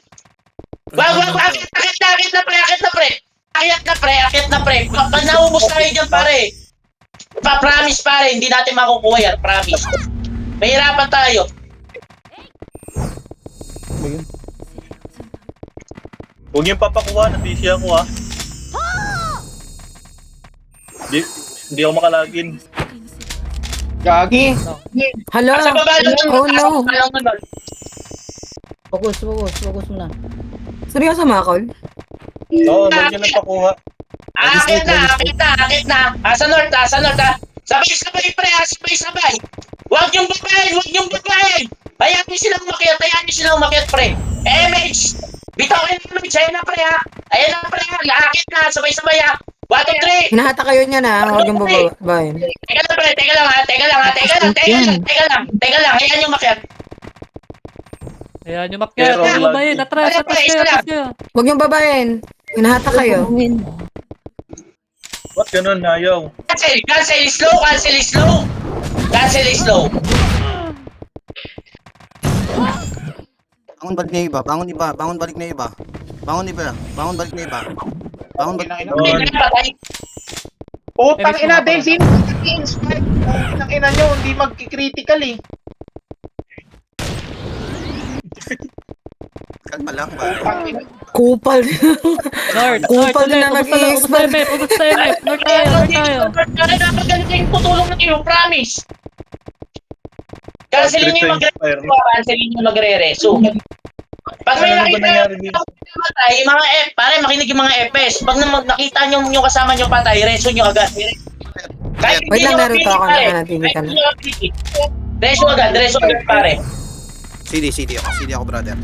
Wag. Akit na, pre. Pag naubos tayo dyan, pare. Promise, pare. Hindi natin makukuha yan. Promise. Mahirapan tayo. Huwag yung papakuha, na-busy ako ha. Hindi ako makalagin. Gagi. Hala. Sa baba lang. Oh no. Focus muna. Seryoso, Makol? Oo, huwag yun ang pakuha. Akit na. Sa north. Sabay, pre. Sabay. Huwag yung babae. Hayaan niyo silang umakyat, pre. MH. Bitawin mo, ayan na, pre, ha. Laakit na. Sabay, ha. 1, 2, 3. Hinahata kayo niya na. Huwag yung bababayin. Teka lang, pre. Teka lang. Hayaan niyo umakyat. Ayan, yung makyat, Pero yung babae, atras kayo. Huwag yung babayin. Hinahata kayo. Ba't ganun, ayaw? Cancel slow. Bangon balik na iba. Patay. Putang ina, Dave. Sino nag-inspire? Putang ina nyo, hindi mag-critical eh. Kalma lang ba? Putang ina. Kupal. Kupal din na nag-i-expert. Ubus tayo. North tayo. Napagaling yung tutulong ng iyo, promise. Cancelin niyo yung magre-reso. Pag may Ano ba nakita nangyari dito? patay, mga pare, makinig yung mga FS. Pag nakita nyo yung kasama nyo patay, reso nyo agad. Kahit Wait lang, nyo meron pa ako pare. nanatili ka na. Reso agad, pare. CD ako brother.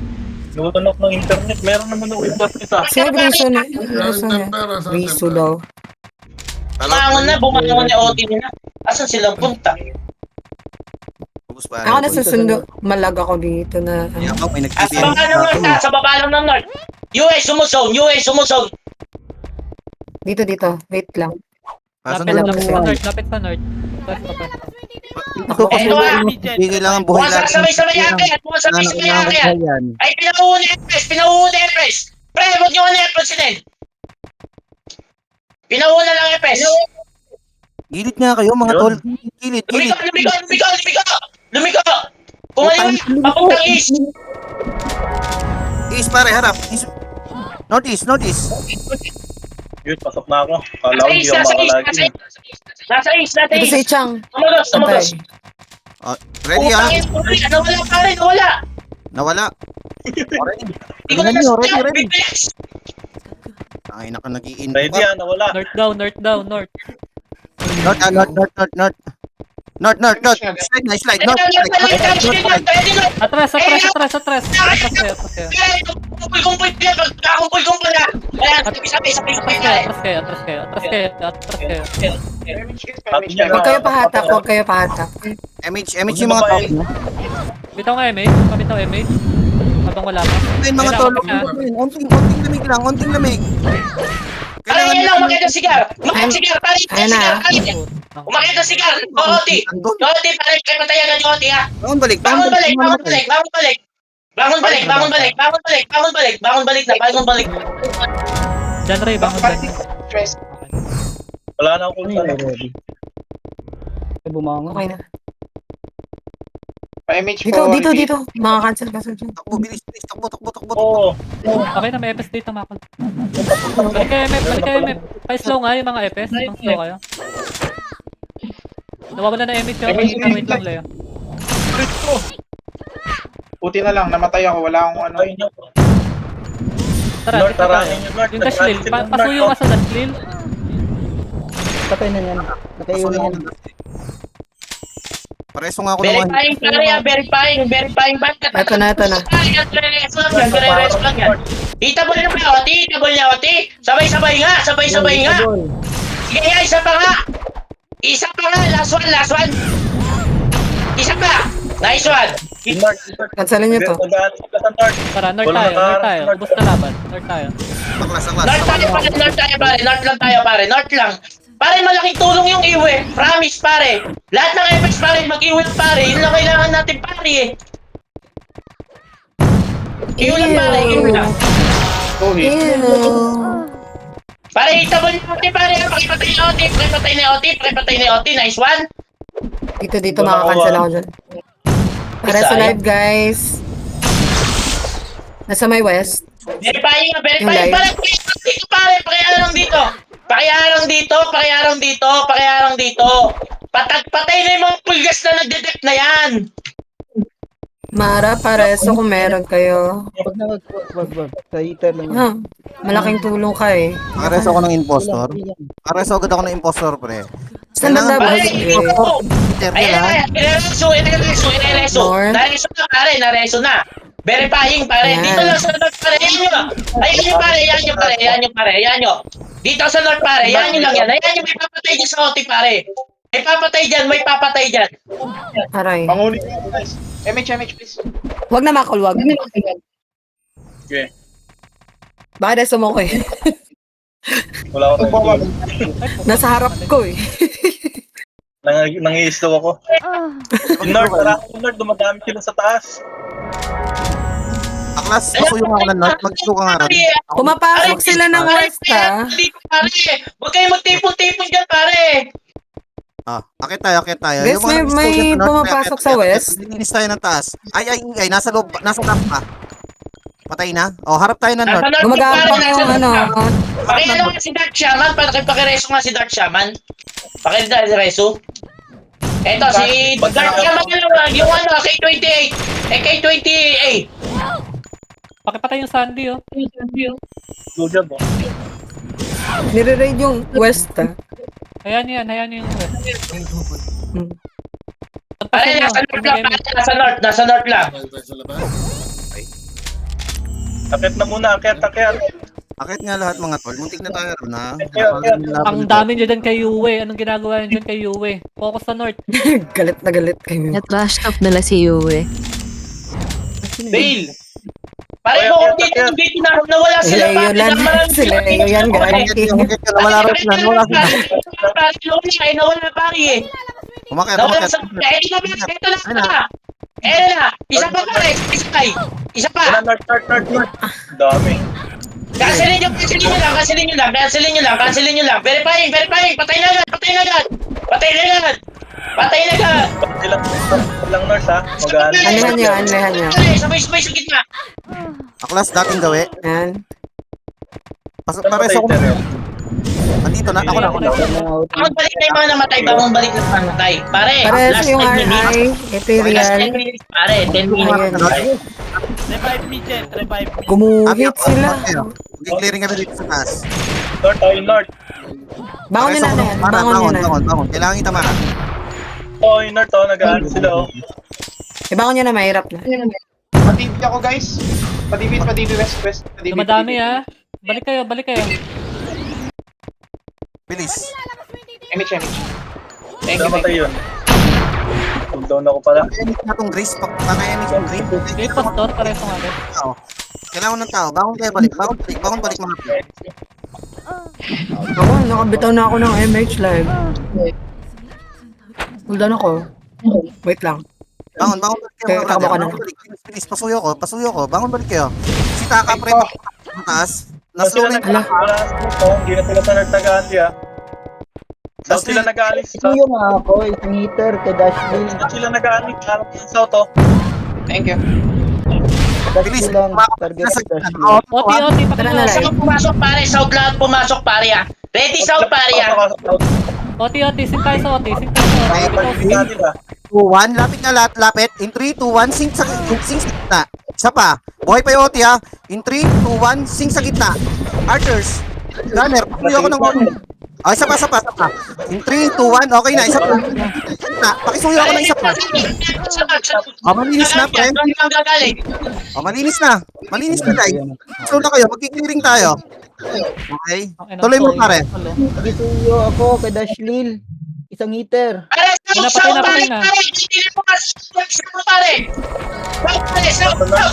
Nutunok ng internet. Meron naman ng internet ha. Sino Griso na? Griso daw. Bumangon na OT nila. Asan silang punta? Ubus pa. Ako nasusundo. Malag ako dito na. Kaya ako, may Sa nag-TPM. baba ng north, sa baba lang ng north. US, sumusong. Dito. Wait lang. Pasan Lapit na lang lapit kasi. sa north, lapit sa north. Pwesto. Ako, Eto ah. Hindi kailangan buhay Mukhang sabay-sabay akyat. Ay, pinauuna Epes. Pre, huwag nyo ano Epes. Pinauuna lang Epes. Gilid nga kayo, mga Yun. tol. Gilid. Lumiko. Kumaliwa, papuntang east. East pare, harap. East. Northeast. Yun, pasok na ako. Kala ko hindi ako makalagin. Nasa east. Ito si Chang. Tumagos. Ready ha? Nawala. Nawala. Hindi ko na nasa bibilis. Ay, naka nag-i-in. Ready ah, nawala. North down. North. Slide. North. Atras kayo. Kumpul na. Ayan, sabay. Atras kayo. Huwag kayo pahatak. MH yung mga top. Bitaw nga MH. Habang wala pa. Ayun, mga Ayun, tol. lapit na. Onting lamig. Parang yan lang, umakit ng sigar. Ayan na. Umakit ng sigar. Oti, parang kay patayan ng Oti ha. Bangon balik. Bangon balik. Diyan Ray, bangon dyan. Wala na ako kung saan. Ready. Ay, bumangon. Okay na. Pa-MH po. Dito. Makakancel ka sa dyan. Takbo, bilis. Takbo. Oo. Okay na, may FS dito makal. Balik kayo MF. Pa-slow nga yung mga FS. Pang slow kayo. Nawawala na MH yun. Wait lang, Leo. Puti na lang, namatay ako. Wala akong ano. Ayun yun. Tara, North, dito tayo. tarahin yung North. Yung Dashlil. Pasuyo ka sa Dashlil. Patay na yan. Nakaiwan na yan. Pareso nga ako ng mga... Verifying pare ha, verifying back. Ito na. Rereso lang yan. Itabol niya Oti. Sabay-sabay nga. Sige nga, isa pa nga. Last one. Isa pa. Nice one. North. Cancelin nyo to. Tara, North tayo. Ubus na laban. North tayo. Aklas. North lang. Pare, malaking tulong yung iwi. Promise, pare. Lahat ng FX, pare, mag-iwi pare. Yun lang kailangan natin, pare eh. Iwi lang. Pare, itabon niyo Oti, pare. Pakipatay ni Oti. Nice one. Dito, makakancel ako dyan. Para sa live, guys. Nasa may west. Verifying. Yung live. Pare, pakiharang dito. Patay na yung mga pulgas na nagdetect na yan. Mara, pareso kung meron kayo. Wag. Sa heater lang yan. Ha, malaking tulong ka eh. Pareso ako ng impostor. Pareso agad ako ng impostor, pre. Saan banda ba? Ayan, irereso. North. Nareso na. Verifying, pare. Ayan. Dito lang sa north, pare. Ayan nyo. Dito sa north, pare. Yan nyo lang yan. Ayan yung may papatay dyan sa Oti, pare. May papatay dyan. Aray. Pangunin ko guys. MH please. Wag na makul, wag. Okay. Baka na sumuko eh. Wala ako tayo. Nasa harap ko eh. Nangi-slow ako. Yung North, North, dumadami sila sa taas. Aklas, pasuyo nga ako ng north. Mag-slow ka nga rin. Pumapasok sila ng west ha. Dito, pare. Huwag kayo magtipon-tipon dyan, pare. Akit tayo. Guys, may pumapasok sa west. Lilinis tayo ng taas. Ay, nasa loob, nasa top pa. Patay na. Harap tayo ng north. Gumagapang yung ano. Pakiano nga si Dark Shaman. Pakireso nga si Dark Shaman. Pakireso. Eto, si Dark Shaman yung ano, K28. K28. Pakipatay yung Sandy, oh. Good job, oh. Nire-raid yung west ha. Hayaan niyo yung west. Pare, nasa north lang. Sa labas. Akit na muna, akit. Bakit nga lahat mga tol? Muntik na tayo ron ha. Ang dami nyo dyan kay Yue. Anong ginagawa nyo dyan kay Yue? Focus sa north. Galit na galit kayo. Na-trash talk nila si Yue. Dale! Pare Kaya, mo kaya, dito kaya. yung dito na nawala sila. Sila yun lang. Sila yun yan, guys. Wala rin sila. Wala sila. Pare, nawala pare eh. Umakit, Nawala umakit. sa... Ito na. Isa pa pare. Isa pa. Wala, north. Dami. Cancelin nyo lang. Verifying. Patay na agad. Ilang north ha? Mag-aalis. Anlehan nyo. Sabay sa gitna. Aklas dating gawi. Yan. Pares ako. Andito na. Ako na. Bakong balik na yung mga namatay. Pare, Pares last yung 10 minutes. RI, Last Ethereal. 10 minutes, pare. 10 minutes. Ayun. Gumuhit sila. Mag-clearing kami dito sa taas. North. Bangon nyo na yan. Bangon. Kailangan kita mana. Oh, yung north oh, nag-aalis sila oh. Ibangon nyo na, mahirap na. Patibid ako, guys. Patibid, west. Dumadami ha. Balik kayo. Bilis. Image. Thank you. Namatay yun. Cool down ako pala. Emit na tong Grace. Paka-emit yung Grace. Okay, pastor. Pares ng ano. Kailangan ng tao. Bangon kayo balik. Bangon balik mga pre. Ako, nakabitaw na ako ng MH live. Hold on ako. Wait lang. Bangon balik kayo mga Takbo ka brother. na. Bilis. Pasuyo ko. Bangon balik kayo. Si Taka pre. Mataas. Saan Naslow sila na yung nag-aalis? Hindi na sila sa north nag-aalis ah. Saan sila nag-aalis? Isuyo nga ako, isang heater kay Dashville. Saan sila nag-aalis? Harap ng south oh. Thank you. Bilis. Dashville lang, target Nasa kay Dashville. Oti, Tara na, pakalawa. live. South pumasok, pare. South lahat pumasok, pare ah. Ready, South, pare ah. Oti, sing tayo sa Oti. Sing tayo sa Oti. Natin ah. 2-1. Lapit. In 3, 2-1. Sing sa gitna. Isa pa. Buhay pa yung OT ha. In 3, 2, 1. Sing sa gitna. Archers. Gunner. Pasuyo ako ng OT. Isa pa. In 3, 2, 1. Okay na. Isa pa. Gitna. Pakisuyo ako ng isa pa. Malinis na, pre. Malinis na. Guys. So na kayo. Magkiklearing tayo. Okay. Tuloy mo, pare. Isuyo ako kay Dashville. Isang heater. Napatay na. Sa north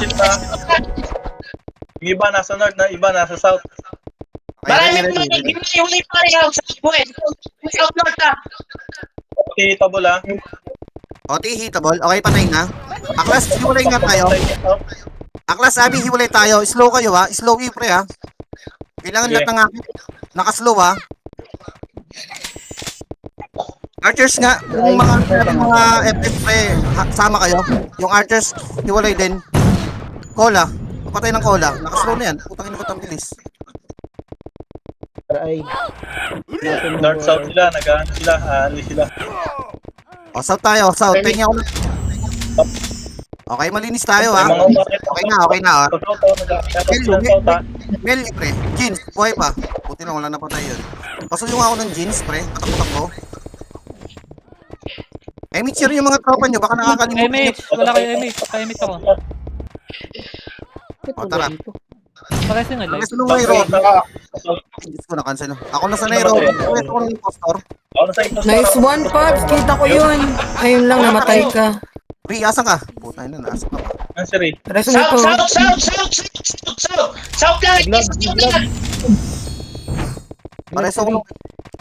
sila. Yung iba nasa north na, iba nasa south. Marami yung pare South North ah. Okay, tabol ah. OT, hitable. Okay, patay na. Aklas, hiwalay nga tayo. Aklas, sabi, hiwalay tayo. Slow kayo ha. Slow kayo, pre ha. Kailangan lahat ng akin. Nakaslow ha. Archers nga, yung mga FF pre, sama kayo. Yung archers, hiwalay din. Cola. Patay ng cola. Nakaslow na yan. Putangin ko tang bilis. Ay. North south sila, nag-aalis sila, aalis sila. O, south tayo. South. Tingnan ko na. Okay, malinis tayo ha. Mga umakit. Okay na. Sa south oh, nag-aalis sa south ah. Mel, pre. Jeans, buhay pa. Buti na wala na patay yun. Pasuyo nga ako ng jeans, pre. Tatak-takbo. Share yung mga tropa nyo. Baka nakakalimutan nyo. MH. Wala kayo MH. Pa-MH ako. O, tara. Pares yung live. Kasi nung Nairo. Diyos ko, na-cancel. Ako na sa Nairo. Ako na ng impostor. Ako na sa impostor. Nice one, Pops. Kita ko yun. Ayun lang, namatay ka. Ri, asan ka? Puta na, nasa ka pa. Ang siri. Resume ko. South lang.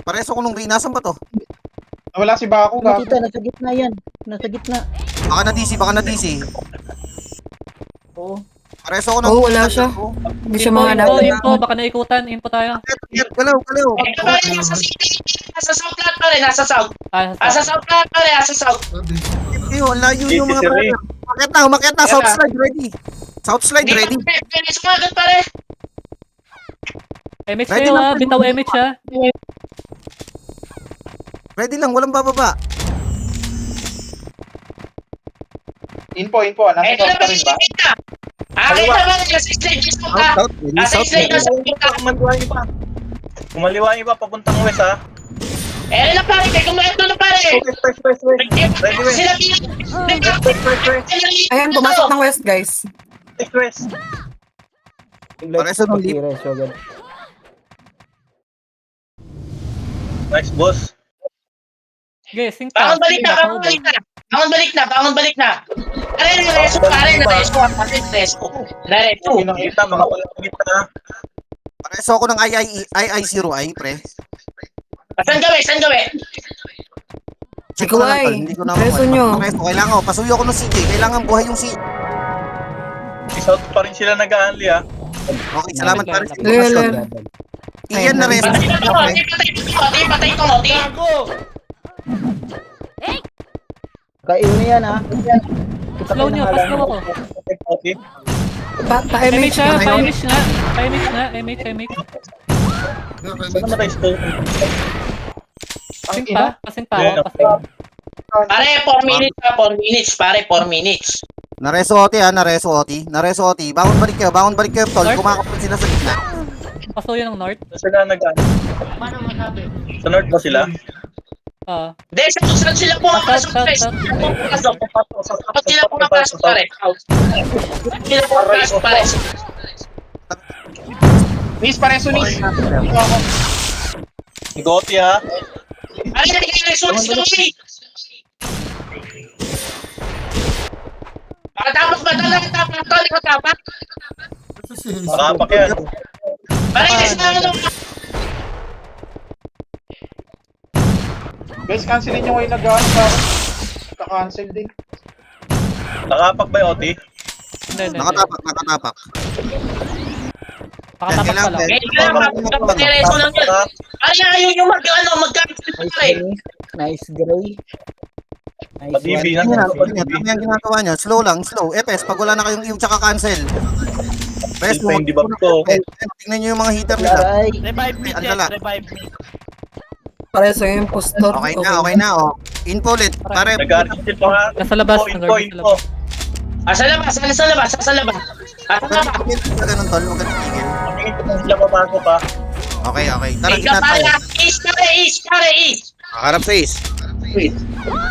Pareso ko nung Ri. Nasaan ba to? Wala si Baku, gago. Nakita, nasa gitna yan. Nasa gitna. Baka na DC. Oo. Pareso ko nung... Oo, wala siya. Hindi siya mga Info. Baka naikutan. Info tayo. Galaw. Nasa South lahat pare. Nasa South. Nasa South lahat pare. Nasa South. Ayun, layo yung mga brother. Umakyat na. South slide ready. South slide ready. Sumagat pare. MH Ready kayo lang. ha. Bitaw MH ha. Ready lang, walang bababa. Info. Nasa south pa rin ba? South ready. Kumaliwa yung iba, papuntang west ah. Na pare. Kumaito na pare. West. Ready west. Ayan, pumasok ng west, guys. West. Let's Pareso ng lead. pag-ireso agad. Nice, boss. Sige, sing pa. Bangon balik na, Sige, bangon balik na. Bangon balik na. Pare, nareso, pare, nareso. Kita, mga walang kita. Pareso ako ng II0i, pre. Saan gawi? Check ko na lang, Ikaw tol. ay, Hindi ko na preso makuha. nyo. Pareso, kailangan ko. Pasuyo ko ng CJ. Kailangan buhay yung CJ. Isouts pa rin sila nag-aanli, ah. Okay, salamat pare sa Lele. informasyon. Iyan na rin. Patay ko, patay ko, ti. Kayo na yan, ha? Kita Slow kayo nyo, ng pa-slow ako. Okay. MH Pa-MH na, na kayo. pa-MH na. Pa-MH na, MH. Saan naman tayo stone? Sing pa, pasing pa Yeah. ako, pasing. Pare, 4 minutes pa, 4 minutes, pare, 4 minutes. Nareso OT ha, Nareso OT. Bangon balik kayo, tol. North? Kumakapal sila sa gitna. Pasuyo ng north. Saan sila nag-aanli? Sa north ba sila? Hindi, saan sila pumapasok, South, pare? south, Saan sila pumapasok, pare? Saan sila pumapasok, pare? Nis, pareso, Nis. Goti, ha? Pare, nagkakareso, sorry. Makatapos ba talaga? Nakatapak? Makapak yan. Pare, kasi na ano? Guys, cancelin nyo kayo nag-ano sa akin. Naka-cancel din. Nakapak ba yung OT? Hindi. Nakatapak. Nakatapak Kailangan, pala. Eh, magkakareso lang yun. Pare, ayaw yung mag-cancel, pare. Nice gray. Nice Madibi one. na. Tama yung ginagawa nyo. Slow. FS, pag wala na kayong yung tsaka cancel. Rest, Yung di ba ko? tingnan nyo yung mga heater nila. Aray. Ang lala. Pareso yung impostor. Okay na. Oh. Info ulit. Pare, Nag-arrestin pa nga. Nasa labas, Info. Sa labas. ganun tol. Huwag ka tigil. Tingin ko sila papasok, ha? Okay. Tara, Ika, gitna pare, tayo. pare, is. Harap sa is.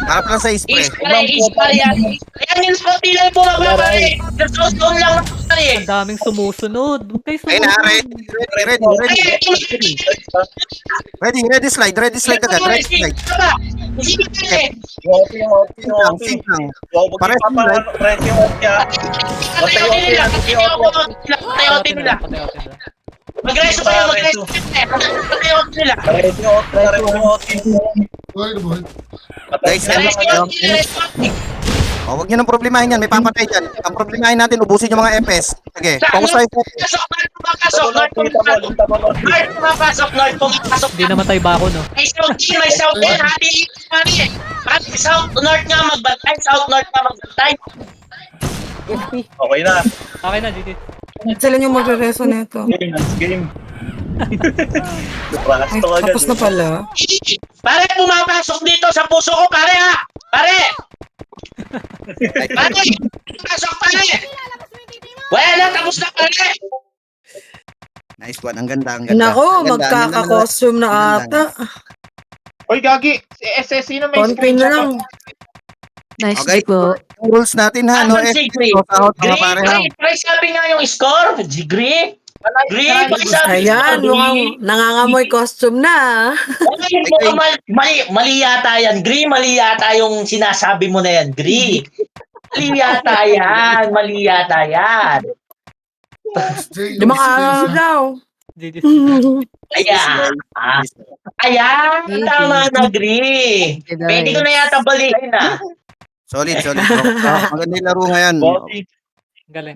Harap lang sa is, pre. Pare, yan. Ayan yung konti lang bumaba, pare. Nagsusun lang, pare. Ang daming sumusunod. Huwag kayo Ayun na, sumunod. ready slide agad, ready slide. Yung OT. Sing lang. Huwag Pare, yung press yung OT, ha? Patayotin nila. Magreso kayo. Patayotin nila. Press yung OT. Buhay na buhay. Guys, huwag nyo nang problemahin yan, may papatay dyan. Ang problemahin natin, ubusin yung mga FS. Sige, focus tayo. Pumapasok. Hindi naman tayo bako, no? May south din, happy pare. Happy south north nga magbantay, south north nga magbantay. SP. Okay na. Okay na, GG. Sila yung magre-reso nito. Game. Ay, tapos na pala. Pare, pumapasok dito sa puso ko, pare ha! Pare! Pare! Pasok, pare! Wala na, tapos na, pare! Nice one, ang ganda. Nako, magkaka-costume na ata. Oy, Gagi. Sino may Konti na lang. Nice Okay. po. Yung rules natin ha, no? Ano si Green? Sahot mga Green, pare ha. pare, sabi nga yung score. Green? Green, sabi Ayan, mukhang nangangamoy costume na. Mali yata yan, Green. Mali yata yung sinasabi mo na yan, Green. Mali yata yan. Limang araw daw. GG. Ayan, tama na, Green. Pwede ko na yata balikin na. Solid. Maganda yung laro ngayon. Galing.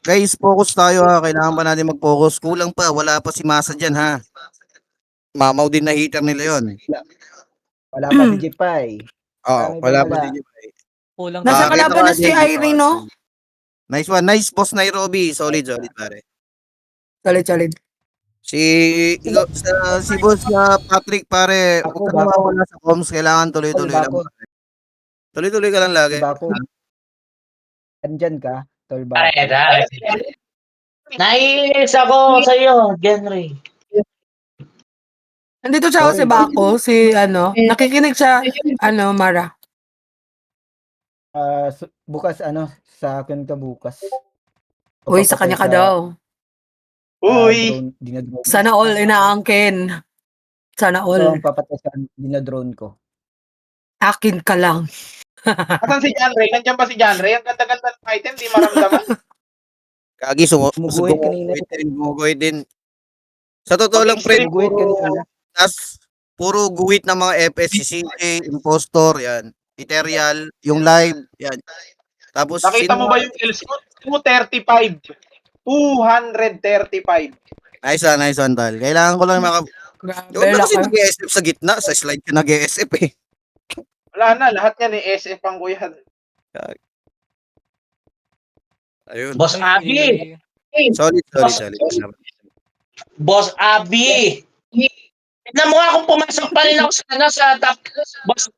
Guys, focus tayo ha. Kailangan pa natin mag-focus. Kulang pa, wala pa si Masa dyan ha. Mamaw din na heater nila yon. Wala pa si Jipay. Oo, wala pa din. Kulang. Nasa Bakit kalaban na ako, si Jay? Irene, no? Nice one. Nice boss Nairobi. Solid pare. Salid. Si boss na Patrick pare, huwag ka nawawala sa comms. Kailangan tuloy-tuloy lang. Pare. Tuloy-tuloy ka lang lagi. Bako. Andyan ka, Tol Bako. Pare, naiinis ako sa iyo, Henry. Nandito siya si Bako, nakikinig siya, Mara. Bukas sa akin ka bukas. Uy, sa kanya ka daw. Uy! Sana all inaangkin. Sana Ito ang all. papatasan, dinadrone ko. Akin ka lang. Asan si John Ray? Nandiyan ba si John Ray? Ang ganda-ganda ng item, di maramdaman. Kagi, Gumuguhit kanina. gumuguhit din. Sa totoo lang, pre, Gumuguhit kanina. puro guhit ng mga FS, si CJ, Impostor, yan. Ethereal, yung live, yan. Tapos, Nakita mo ba yung kills ko? 235. 235. Nice one, tal. Kailangan ko lang Grabe, Yung kasi laki. nag-ESF sa gitna, sa slide ka nag-ESF eh. Wala na, lahat yan eh, SF ang kuyan. Ayun. Boss Abi. Solid. Boss Abi. Tignan mo nga kung pumasok pa rin ako sa top. Boss